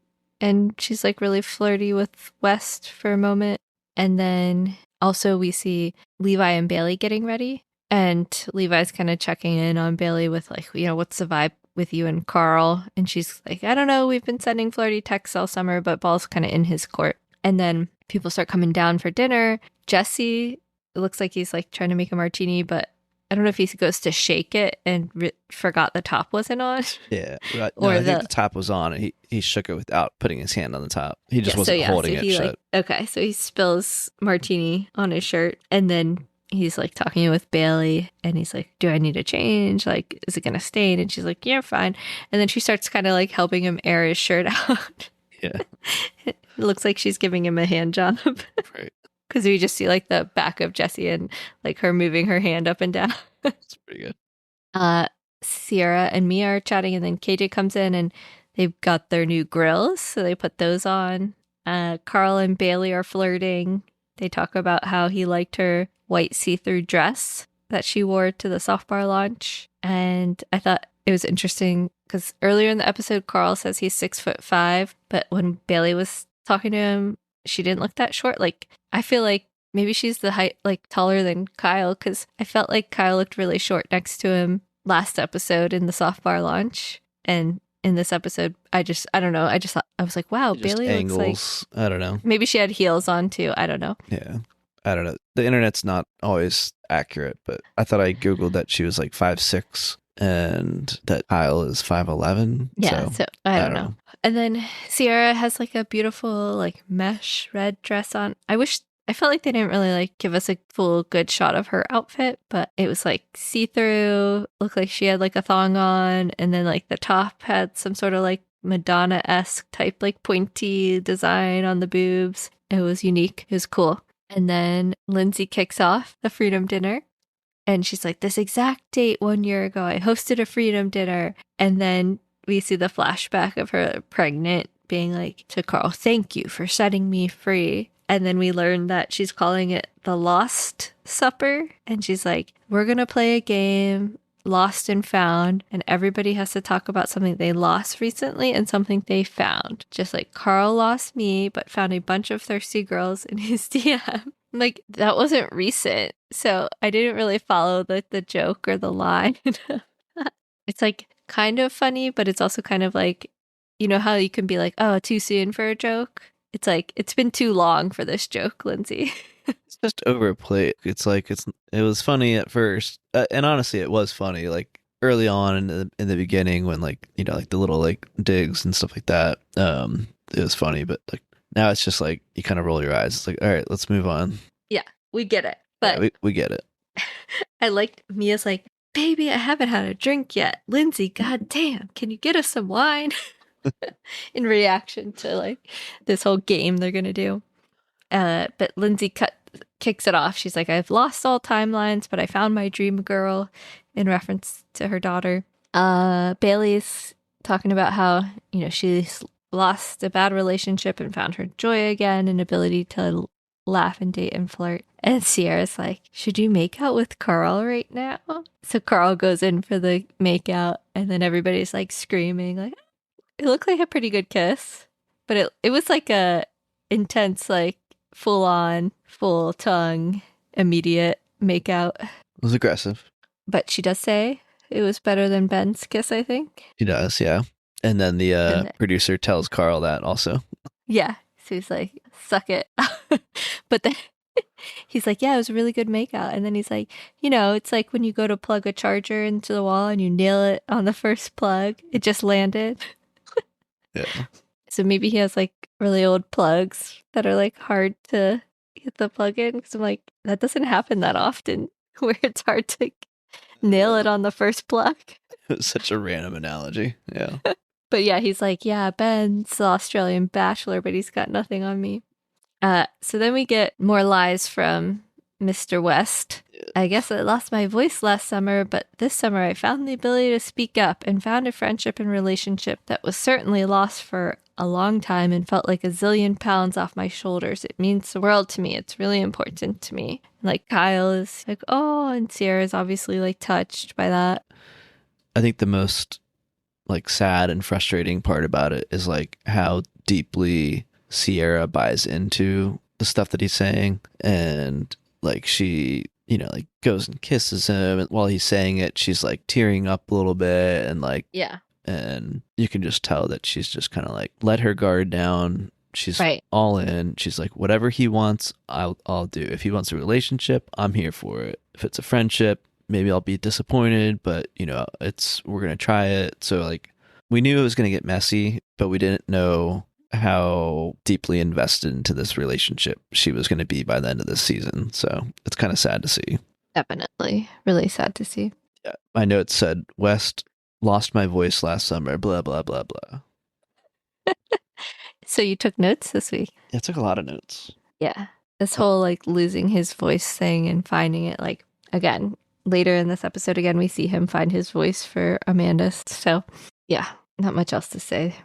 and she's like really flirty with West for a moment. And then also we see Levi and Bailey getting ready, and Levi's kind of checking in on Bailey with like, what's the vibe with you and Carl? And she's like, I don't know, we've been sending flirty texts all summer, but ball's kind of in his court. And then people start coming down for dinner. Jesse, it looks like he's like trying to make a martini, but I don't know if he goes to shake it and forgot the top wasn't on. Yeah. No, Or I think the top was on, and he shook it without putting his hand on the top. He just Yeah, wasn't holding so it he shut. okay, so he spills martini on his shirt, and then he's like talking with Bailey, and he's like, "Do I need to change? Like, is it gonna stain?" And she's like, "You're fine." And then she starts kind of like helping him air his shirt out. Yeah. It looks like she's giving him a hand job. Right. Because we just see like the back of Jessie and like her moving her hand up and down. It's pretty good. Ciara and Mia are chatting, and then KJ comes in and they've got their new grills, so they put those on. Carl and Bailey are flirting. They talk about how he liked her white see-through dress that she wore to the soft bar launch. And I thought it was interesting because earlier in the episode, Carl says he's 6'5", but when Bailey was talking to him, she didn't look that short. Like, I feel like maybe she's the height, like taller than Kyle, because I felt like Kyle looked really short next to him last episode in the soft bar launch. And in this episode, I don't know. I just thought, I was like, wow, Just Bailey angles. looks like, I don't know. maybe she had heels on too. I don't know. Yeah. I don't know. The internet's not always accurate, but I thought I Googled that she was like 5'6" and that Kyle is 5'11". Yeah, so I don't know. And then Ciara has like a beautiful like mesh red dress on. I felt like they didn't really like give us a full good shot of her outfit, but it was like see-through, looked like she had like a thong on, and then like the top had some sort of like Madonna-esque type like pointy design on the boobs. It was unique. It was cool. And then Lindsay kicks off the Freedom Dinner. And she's like, this exact date 1 year ago, I hosted a Freedom Dinner. And then we see the flashback of her pregnant being like to Carl, thank you for setting me free. And then we learn that she's calling it the Lost Supper. And she's like, we're going to play a game, Lost and Found. And everybody has to talk about something they lost recently and something they found. Just like Carl lost me, but found a bunch of thirsty girls in his DM. Like, that wasn't recent. So I didn't really follow the joke or the line. It's like kind of funny, but it's also kind of like, you know how you can be like, oh, too soon for a joke? It's like, it's been too long for this joke, Lindsay. It's just overplayed. It's like it was funny at first, and honestly, it was funny. Like early on in the beginning, when like like the little like digs and stuff like that, it was funny. But like now, it's just like you kind of roll your eyes. It's like, all right, let's move on. Yeah, we get it. But yeah, we get it. I liked Mia's like, baby, I haven't had a drink yet. Lindsay, goddamn, can you get us some wine? In reaction to like this whole game they're gonna do. But Lindsay kicks it off. She's like, I've lost all timelines, but I found my dream girl, in reference to her daughter. Bailey's talking about how, she's lost a bad relationship and found her joy again and ability to laugh and date and flirt. And Ciara's like, should you make out with Carl right now? So Carl goes in for the make out, and then everybody's like screaming, like, it looked like a pretty good kiss. But it was like a intense, like full on, full tongue, immediate make out. It was aggressive. But she does say it was better than Ben's kiss, I think. She does, yeah. And then the producer tells Carl that also. Yeah. So he's like, suck it. But then he's like, yeah, it was a really good makeout. And then he's like, it's like when you go to plug a charger into the wall and you nail it on the first plug. It just landed. Yeah. So maybe he has like really old plugs that are like hard to get the plug in. Because I'm like, that doesn't happen that often where it's hard to nail it on the first plug. It was such a random analogy. Yeah. But yeah, he's like, yeah, Ben's the Australian bachelor, but he's got nothing on me. So then we get more lies from Mr. West. I guess I lost my voice last summer, but this summer I found the ability to speak up and found a friendship and relationship that was certainly lost for a long time and felt like a zillion pounds off my shoulders. It means the world to me. It's really important to me. Like Kyle is like, oh, and Ciara is obviously like touched by that. I think the most like sad and frustrating part about it is like how deeply Ciara buys into the stuff that he's saying, and like she, like goes and kisses him, and while he's saying it she's like tearing up a little bit, and like, Yeah. and you can just tell that she's just kind of like let her guard down. She's Right. all in. She's like, whatever he wants, I'll do. If he wants a relationship, I'm here for it. If it's a friendship, maybe I'll be disappointed, but we're gonna try it. So like, we knew it was gonna get messy, but we didn't know how deeply invested into this relationship she was going to be by the end of this season. So it's kind of sad to see. Definitely. Really sad to see. Yeah. My notes said, West lost my voice last summer, blah, blah, blah, blah. So you took notes this week? Yeah, I took a lot of notes. Yeah. This whole like losing his voice thing and finding it, like, again, later in this episode, again, we see him find his voice for Amanda. So yeah, not much else to say.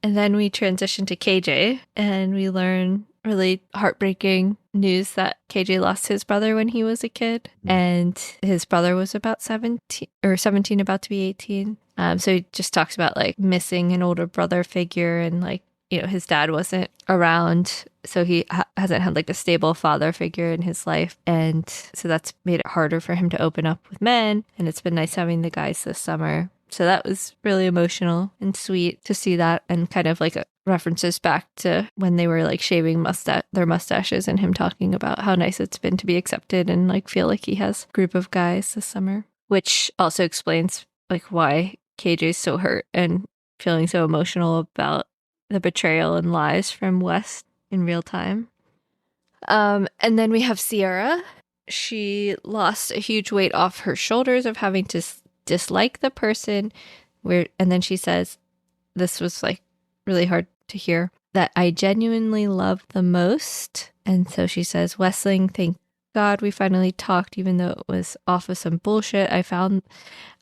And then we transition to KJ and we learn really heartbreaking news that KJ lost his brother when he was a kid. And his brother was about 17 about to be 18. So he just talks about like missing an older brother figure, and like, his dad wasn't around. So he hasn't had like a stable father figure in his life. And so that's made it harder for him to open up with men. And it's been nice having the guys this summer. So that was really emotional and sweet to see that, and kind of like references back to when they were like shaving their mustaches, and him talking about how nice it's been to be accepted and like feel like he has a group of guys this summer, which also explains like why KJ's so hurt and feeling so emotional about the betrayal and lies from West in real time. And then we have Ciara. She lost a huge weight off her shoulders of having to dislike the person, and then she says, this was like really hard to hear, that I genuinely love the most. And so she says, Westling, thank God we finally talked, even though it was off of some bullshit I found.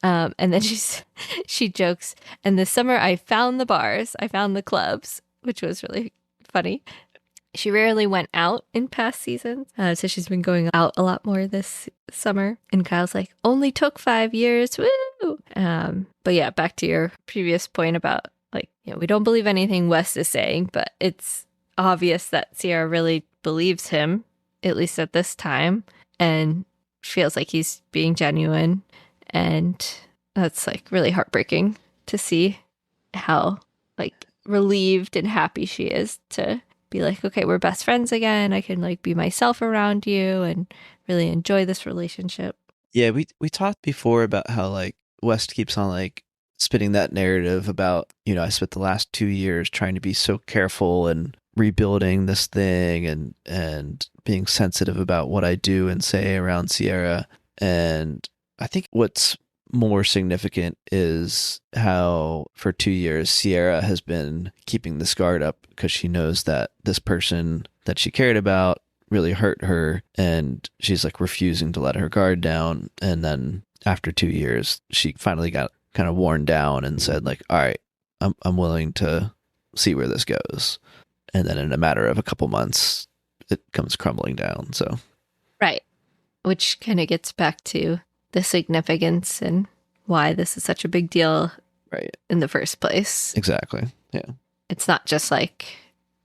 And then she jokes, and this summer I found the bars, I found the clubs, which was really funny. She rarely went out in past seasons, so she's been going out a lot more this summer. And Kyle's like, only took 5 years, woo! But yeah, back to your previous point about like, we don't believe anything West is saying, but it's obvious that Ciara really believes him, at least at this time, and feels like he's being genuine. And that's like really heartbreaking to see how like relieved and happy she is to be like, okay, we're best friends again. I can like be myself around you and really enjoy this relationship. Yeah, we talked before about how like West keeps on like spitting that narrative about, I spent the last 2 years trying to be so careful and rebuilding this thing, and being sensitive about what I do and say around Ciara. And I think what's more significant is how for 2 years Ciara has been keeping this guard up because she knows that this person that she cared about really hurt her, and she's like refusing to let her guard down. And then after 2 years, she finally got kind of worn down and said like, all right, I'm willing to see where this goes. And then in a matter of a couple months, it comes crumbling down. So right, which kind of gets back to the significance and why this is such a big deal, right, in the first place. Exactly. Yeah. It's not just like,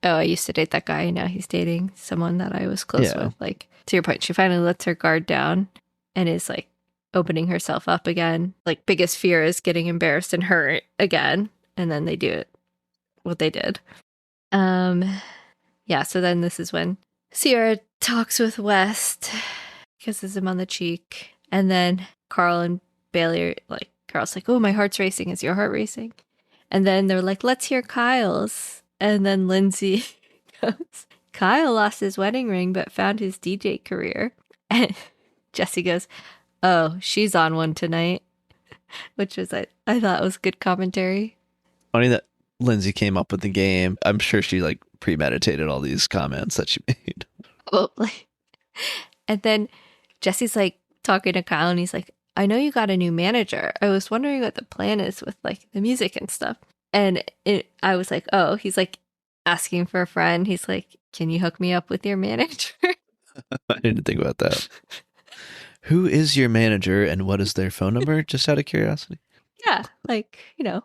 oh, I used to date that guy, now he's dating someone that I was close with. Like, to your point, she finally lets her guard down and is like opening herself up again. Like, biggest fear is getting embarrassed and hurt again, and then they do it what they did. Yeah, so then this is when Ciara talks with West, kisses him on the cheek, and then Carl and Bailey are like, Carl's like, oh, my heart's racing. Is your heart racing? And then they're like, let's hear Kyle's. And then Lindsay goes, Kyle lost his wedding ring but found his DJ career. And Jesse goes, oh, she's on one tonight, which was, I thought was good commentary. Funny that Lindsay came up with the game. I'm sure she like premeditated all these comments that she made. Probably. And then Jesse's like talking to Kyle and he's like, I know you got a new manager. I was wondering what the plan is with like the music and stuff. And I was like, oh, he's like asking for a friend. He's like, can you hook me up with your manager? I didn't think about that. Who is your manager and what is their phone number? Just out of curiosity. Yeah. Like,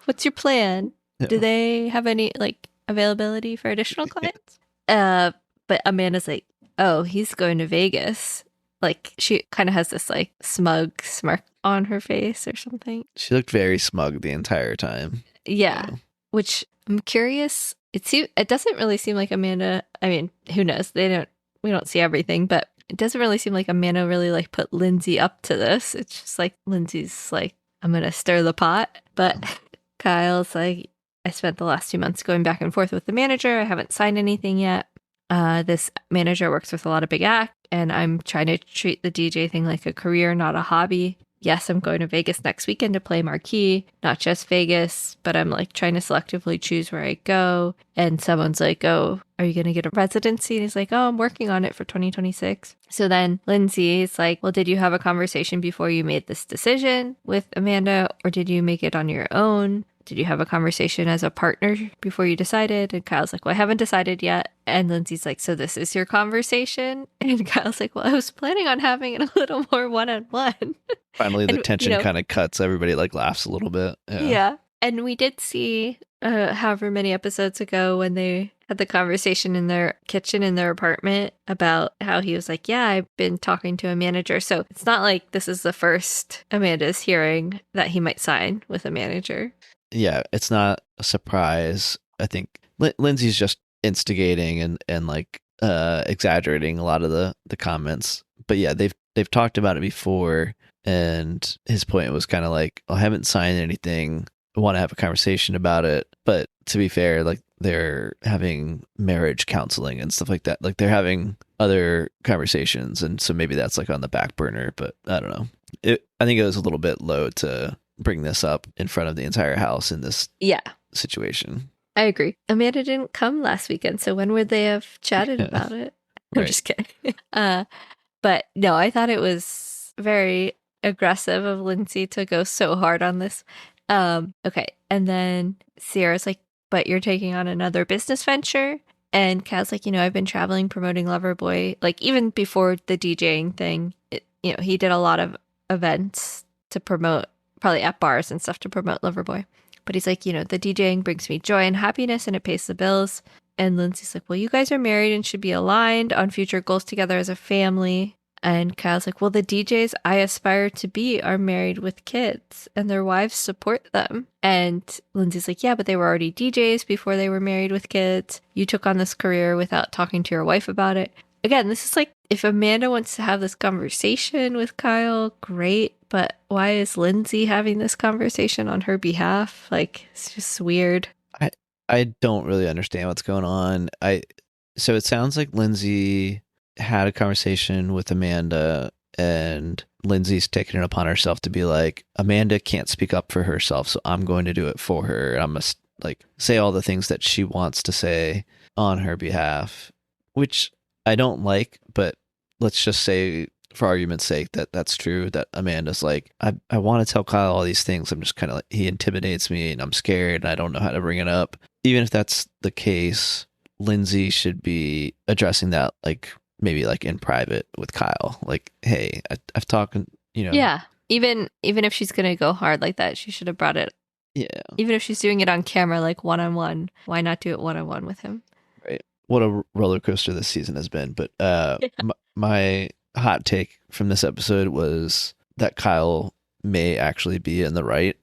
what's your plan? Yeah. Do they have any like availability for additional clients? But Amanda's like, oh, he's going to Vegas. Like she kind of has this like smug smirk on her face or something. She looked very smug the entire time. Yeah. Which I'm curious. It doesn't really seem like Amanda. I mean, who knows? We don't see everything, but it doesn't really seem like Amanda really like put Lindsay up to this. It's just like Lindsay's like, I'm gonna stir the pot. But Kyle's like, I spent the last 2 months going back and forth with the manager. I haven't signed anything yet. This manager works with a lot of big acts, and I'm trying to treat the DJ thing like a career, not a hobby. Yes, I'm going to Vegas next weekend to play marquee, not just Vegas, but I'm like trying to selectively choose where I go. And someone's like, oh, are you going to get a residency? And he's like, oh, I'm working on it for 2026. So then Lindsay's like, well, did you have a conversation before you made this decision with Amanda, or did you make it on your own? Did you have a conversation as a partner before you decided? And Kyle's like, well, I haven't decided yet. And Lindsay's like, so this is your conversation? And Kyle's like, well, I was planning on having it a little more one-on-one. Finally, the tension kind of cuts. Everybody like laughs a little bit. Yeah. And we did see however many episodes ago when they had the conversation in their kitchen in their apartment about how he was like, yeah, I've been talking to a manager. So it's not like this is the first Amanda's hearing that he might sign with a manager. Yeah, it's not a surprise. I think Lindsay's just instigating and like exaggerating a lot of the comments. But yeah, they've talked about it before, and his point was kind of like, I haven't signed anything. I want to have a conversation about it. But to be fair, like they're having marriage counseling and stuff like that. Like they're having other conversations, and so maybe that's like on the back burner. But I don't know. I think it was a little bit low to bring this up in front of the entire house in this situation. I agree. Amanda didn't come last weekend, so when would they have chatted about it? I'm just kidding. But no, I thought it was very aggressive of Lindsay to go so hard on this. Okay, and then Ciara's like, but you're taking on another business venture? And Cal's like, I've been traveling promoting Loverboy. Like even before the DJing thing, he did a lot of events to promote, probably at bars and stuff to promote Loverboy. But he's like, the DJing brings me joy and happiness and it pays the bills. And Lindsay's like, well, you guys are married and should be aligned on future goals together as a family. And Kyle's like, well, the DJs I aspire to be are married with kids and their wives support them. And Lindsay's like, yeah, but they were already DJs before they were married with kids. You took on this career without talking to your wife about it. Again, this is like, if Amanda wants to have this conversation with Kyle, great. But why is Lindsay having this conversation on her behalf? Like, it's just weird. I don't really understand what's going on. So it sounds like Lindsay had a conversation with Amanda, and Lindsay's taking it upon herself to be like, Amanda can't speak up for herself, so I'm going to do it for her. I'm going to like say all the things that she wants to say on her behalf, which I don't like, but let's just say for argument's sake that that's true, that Amanda's like, I want to tell Kyle all these things. I'm just kind of like, he intimidates me and I'm scared and I don't know how to bring it up. Even if that's the case, Lindsay should be addressing that like maybe like in private with Kyle. Like, hey, I've talked, Yeah. Even if she's going to go hard like that, she should have brought it. Yeah. Even if she's doing it on camera, like one-on-one, why not do it one-on-one with him? Right. What a roller coaster this season has been. But my hot take from this episode was that Kyle may actually be in the right.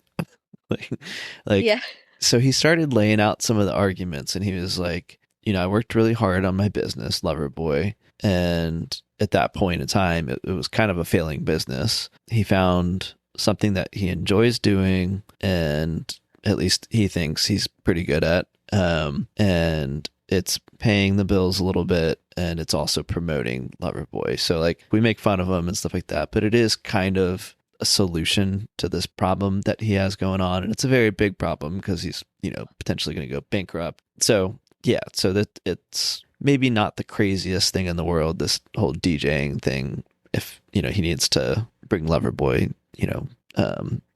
Yeah. So he started laying out some of the arguments, and he was like, I worked really hard on my business, Loverboy. And at that point in time, it was kind of a failing business. He found something that he enjoys doing, and at least he thinks he's pretty good at. And it's paying the bills a little bit, and it's also promoting Loverboy. So like we make fun of him and stuff like that, but it is kind of a solution to this problem that he has going on, and it's a very big problem because he's, you know, potentially going to go bankrupt. So yeah, so that it's maybe not the craziest thing in the world, this whole DJing thing, if, you know, he needs to bring Loverboy, you know,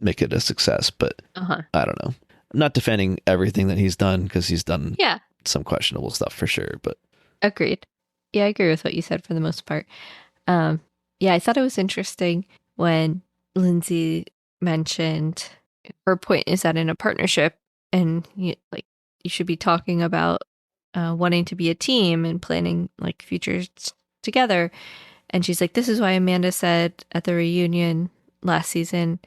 make it a success. But I don't know. I'm not defending everything that he's done because he's done Yeah, some questionable stuff for sure. But agreed. Yeah, I agree with what you said for the most part. Yeah, I thought it was interesting when Lindsay mentioned her point is that in a partnership, and like you should be talking about wanting to be a team and planning like futures together. And she's like, this is why Amanda said at the reunion last season,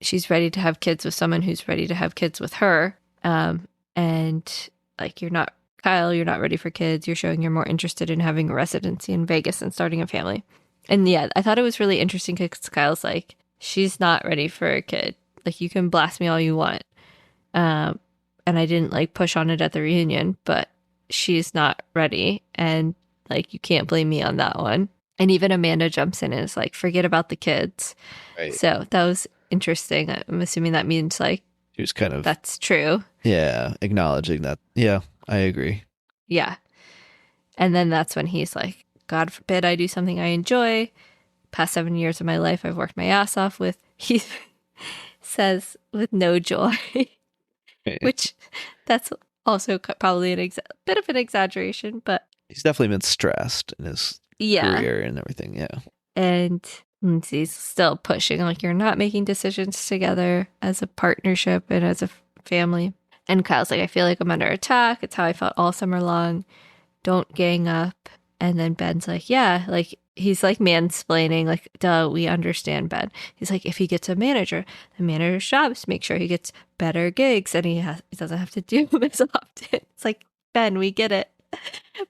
she's ready to have kids with someone who's ready to have kids with her. And like, you're not, Kyle, you're not ready for kids. You're showing you're more interested in having a residency in Vegas and starting a family. And yeah, I thought it was really interesting because Kyle's like, she's not ready for a kid. Like, you can blast me all you want. And I didn't like push on it at the reunion, but she's not ready. And like, you can't blame me on that one. And even Amanda jumps in and is like, forget about the kids. right. So that was interesting. I'm assuming that means like, He was kind of, that's true. yeah, acknowledging that. Yeah, I agree. Yeah. And then that's when he's like, God forbid I do something I enjoy. Past 7 years of my life, I've worked my ass off with, he says, with no joy, which that's also probably bit of an exaggeration, but He's definitely been stressed in his yeah. career and everything. Yeah. And Lindsay's still pushing, like, you're not making decisions together as a partnership and as a family. And Kyle's like, I feel like I'm under attack. It's how I felt all summer long. Don't gang up. And then Ben's like, yeah, like, he's like mansplaining, like, duh, we understand Ben. He's like, if he gets a manager, the manager's job is to make sure he gets better gigs and he doesn't have to do them as often. It's like, Ben, we get it.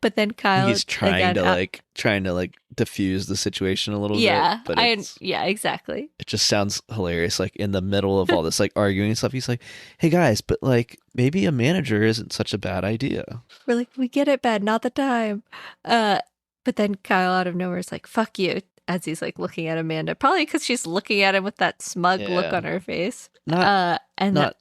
But then Kyle, he's trying to diffuse the situation a little yeah, bit. But yeah, exactly. It just sounds hilarious. Like in the middle of all this like arguing and stuff, he's like, hey guys, but like maybe a manager isn't such a bad idea. We're like, we get it, Ben, not the time. But then Kyle out of nowhere is like, fuck you, as he's like looking at Amanda, probably because she's looking at him with that smug look on her face. Not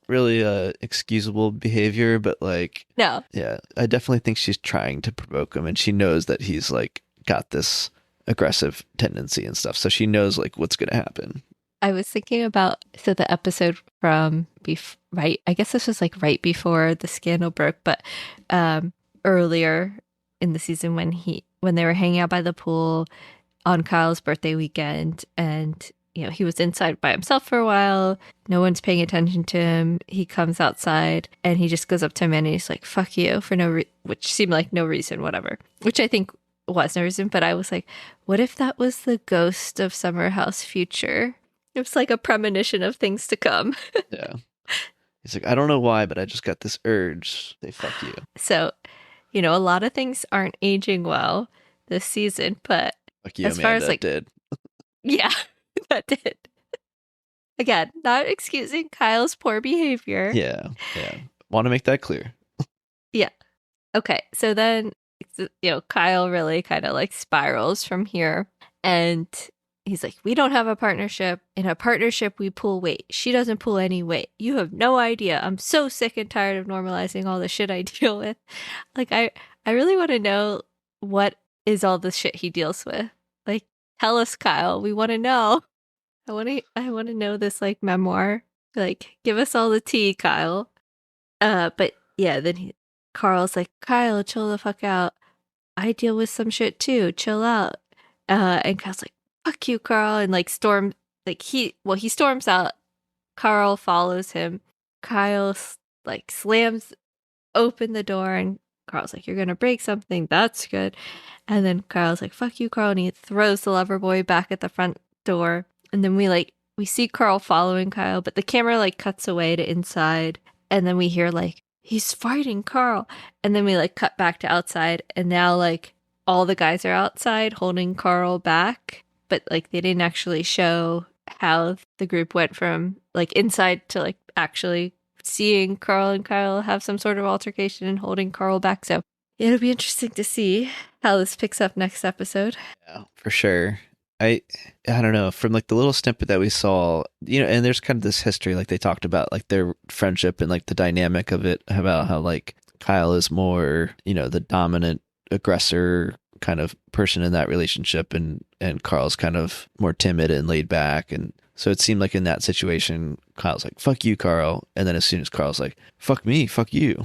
really excusable behavior, but like, no, yeah, I definitely think she's trying to provoke him, and she knows that he's like got this aggressive tendency and stuff, so she knows like what's gonna happen. I was thinking about the episode from right, I guess this was like right before the scandal broke, but earlier in the season when they were hanging out by the pool on Kyle's birthday weekend, and he was inside by himself for a while. No one's paying attention to him. He comes outside and he just goes up to him and he's like, fuck you, for which seemed like no reason, whatever. Which I think was no reason, but I was like, what if that was the ghost of Summer House future? It was like a premonition of things to come. Yeah. He's like, I don't know why, but I just got this urge. They fuck you. So, a lot of things aren't aging well this season, but fuck you, as Amanda, far as like, did. Yeah, that did. Again, not excusing Kyle's poor behavior. Yeah. Want to make that clear. Yeah. Okay, so then, Kyle really kind of like spirals from here, and he's like, we don't have a partnership. In a partnership, we pull weight. She doesn't pull any weight. You have no idea. I'm so sick and tired of normalizing all the shit I deal with. Like, I really want to know what is all the shit he deals with. Like, tell us, Kyle. We want to know. I want to know this like memoir. Like, give us all the tea, Kyle. But yeah, then Carl's like, Kyle, chill the fuck out. I deal with some shit too. Chill out. And Kyle's like, fuck you, Carl, and like he storms out. Carl follows him. Kyle like slams open the door, and Carl's like, you're gonna break something, that's good. And then Kyle's like, fuck you, Carl, and he throws the lover boy back at the front door. And then we see Carl following Kyle, but the camera like cuts away to inside, and then we hear like, he's fighting Carl, and then we like cut back to outside, and now like all the guys are outside holding Carl back. But like they didn't actually show how the group went from like inside to like actually up seeing Carl and Kyle have some sort of altercation and holding Carl back. So it'll be interesting to see how this picks up next episode. Yeah, for sure. I I don't know, from like the little snippet that we saw, and there's kind of this history, like they talked about like their friendship and like the dynamic of it, about how like Kyle is more, the dominant aggressor kind of person in that relationship, and Carl's kind of more timid and laid back. And so it seemed like in that situation, Kyle's like, fuck you, Carl. And then as soon as Carl's like, fuck me, fuck you,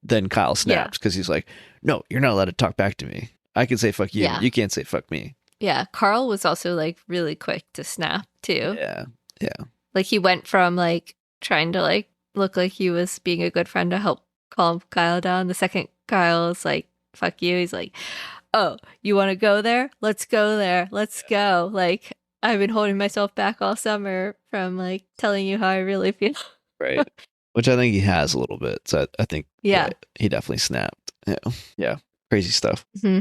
then Kyle Yeah. snaps because he's like, no, you're not allowed to talk back to me. I can say fuck you. Yeah. You can't say fuck me. Yeah. Carl was also like really quick to snap too. Yeah. Yeah. Like he went from like trying to like look like he was being a good friend to help calm Kyle down. The second Kyle's like, fuck you, he's like, oh, you want to go there? Let's go there. Let's go. Like, I've been holding myself back all summer from like telling you how I really feel. Right. Which I think he has a little bit. So I think Yeah. he definitely snapped. Yeah. Yeah. Crazy stuff. Mm-hmm.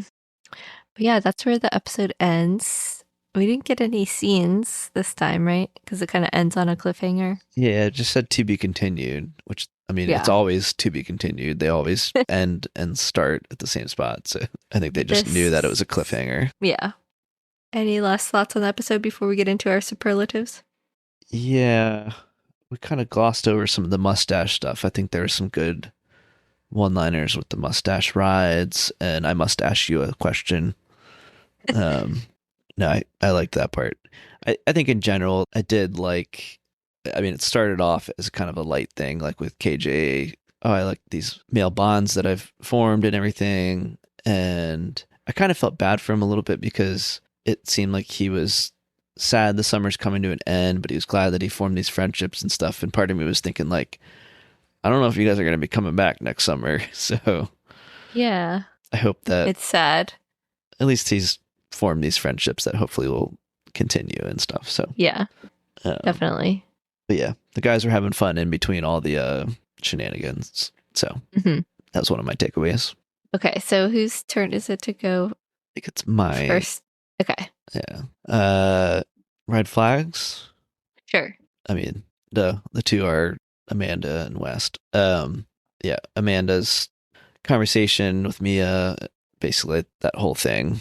But yeah, that's where the episode ends. We didn't get any scenes this time, right? Because it kind of ends on a cliffhanger. Yeah, it just said to be continued, which I mean, it's always to be continued. They always end and start at the same spot. So I think they just knew that it was a cliffhanger. Yeah. Any last thoughts on the episode before we get into our superlatives? Yeah. We kind of glossed over some of the mustache stuff. I think there were some good one-liners with the mustache rides, and I must ask you a question. No, I liked that part. I think in general, I did like, I mean, it started off as kind of a light thing, like with KJ. Oh, I like these male bonds that I've formed and everything. And I kind of felt bad for him a little bit because it seemed like he was sad the summer's coming to an end, but he was glad that he formed these friendships and stuff. And part of me was thinking, like, I don't know if you guys are going to be coming back next summer. So yeah, I hope that it's sad. At least he's formed these friendships that hopefully will continue and stuff. So yeah, definitely. But yeah, the guys were having fun in between all the shenanigans. So that was one of my takeaways. Okay, so whose turn is it to go? I think it's mine first. Okay. Yeah. Red flags. Sure. I mean, the two are Amanda and West. Yeah, Amanda's conversation with Mia, basically that whole thing,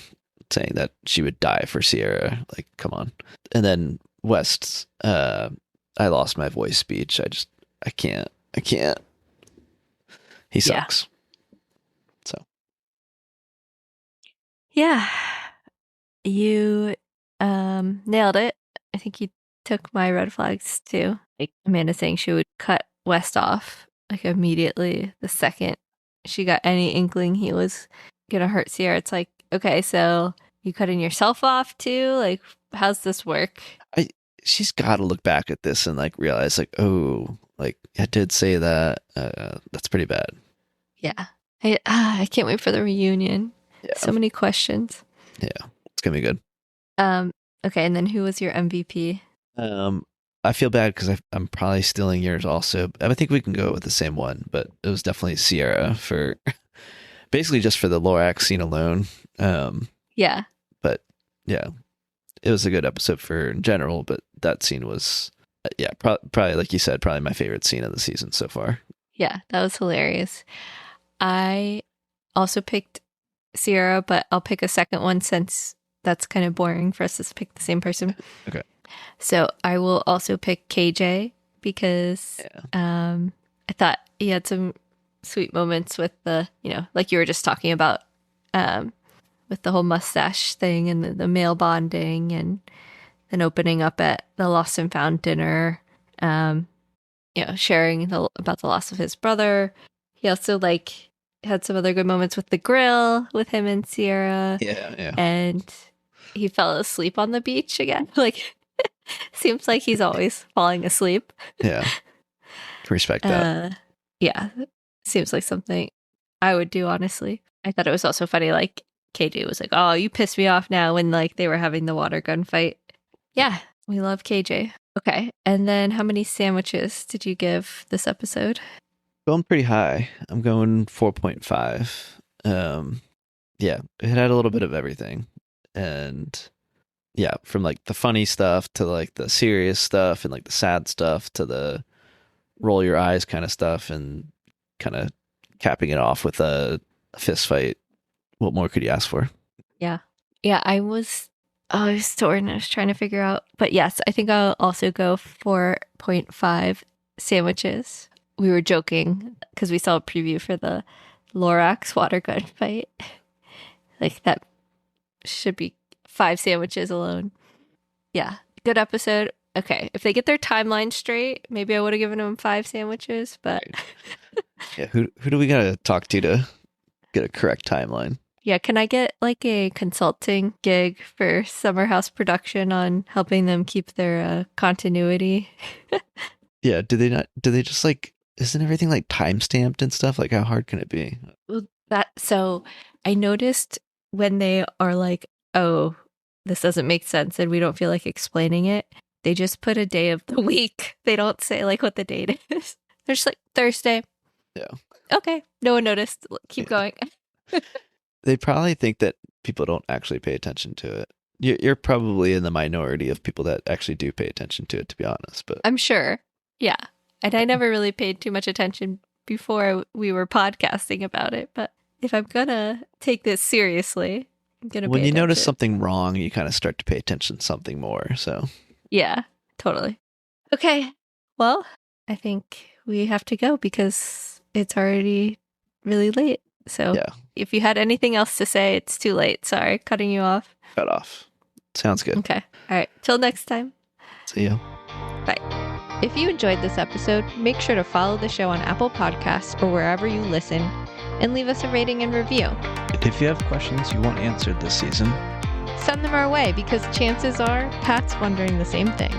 saying that she would die for Ciara. Like, come on. And then West's I lost my voice speech. I can't. He sucks. So. Yeah. You nailed it. I think you took my red flags too. Like Amanda saying she would cut West off like immediately the second she got any inkling he was gonna hurt Ciara. It's like, okay, so you cutting yourself off too? Like, how's this work? She's got to look back at this and like realize like, oh, like I did say that. That's pretty bad. Yeah. I can't wait for the reunion. Yeah. So many questions. Yeah, it's gonna be good. Okay, and then who was your MVP? I feel bad because I'm probably stealing yours also. I think we can go with the same one, but it was definitely Ciara for basically just for the Lorax scene alone. Yeah. But yeah, it was a good episode for in general, but that scene was, probably like you said, probably my favorite scene of the season so far. Yeah, that was hilarious. I also picked Ciara, but I'll pick a second one since that's kind of boring for us to pick the same person. Okay. So I will also pick KJ because I thought he had some sweet moments with the, like you were just talking about, with the whole mustache thing and the male bonding and then opening up at the Lost and Found dinner, sharing about the loss of his brother. He also had some other good moments with the grill with him and Ciara. Yeah. And he fell asleep on the beach again. Like, seems like he's always falling asleep. Yeah. Respect that. Yeah. Seems like something I would do, honestly. I thought it was also funny, like, KJ was like, oh, you pissed me off now when, like, they were having the water gun fight. Yeah, we love KJ. Okay, and then how many sandwiches did you give this episode? Going pretty high. I'm going 4.5. Yeah, it had a little bit of everything. And yeah, from like the funny stuff to like the serious stuff and like the sad stuff to the roll your eyes kind of stuff and kind of capping it off with a fist fight. What more could you ask for? Yeah. Yeah, I was torn. I was trying to figure out. But yes, I think I'll also go 4.5 sandwiches. We were joking because we saw a preview for the Lorax water gun fight. Like that should be 5 sandwiches alone. Yeah, good episode. Okay, if they get their timeline straight, maybe I would have given them 5 sandwiches, but Yeah, who do we gotta talk to get a correct timeline? yeah, can I get like a consulting gig for Summer House production on helping them keep their continuity? Yeah, do they just like, isn't everything like time stamped and stuff? Like how hard can it be? Well, so I noticed when they are like, oh, this doesn't make sense and we don't feel like explaining it, they just put a day of the week. They don't say like what the date is. They're just like Thursday. Yeah. Okay. No one noticed. Keep going. They probably think that people don't actually pay attention to it. You're probably in the minority of people that actually do pay attention to it, to be honest. But I'm sure. Yeah. And I never really paid too much attention before we were podcasting about it. But if I'm going to take this seriously, I'm going to when you notice something wrong, you kind of start to pay attention to something more. So yeah, totally. Okay. Well, I think we have to go because it's already really late. So yeah. If you had anything else to say, it's too late. Sorry, cutting you off. Cut off. Sounds good. Okay. All right. Till next time. See you. Bye. If you enjoyed this episode, make sure to follow the show on Apple Podcasts or wherever you listen and leave us a rating and review. And if you have questions you want answered this season, send them our way because chances are Pat's wondering the same thing.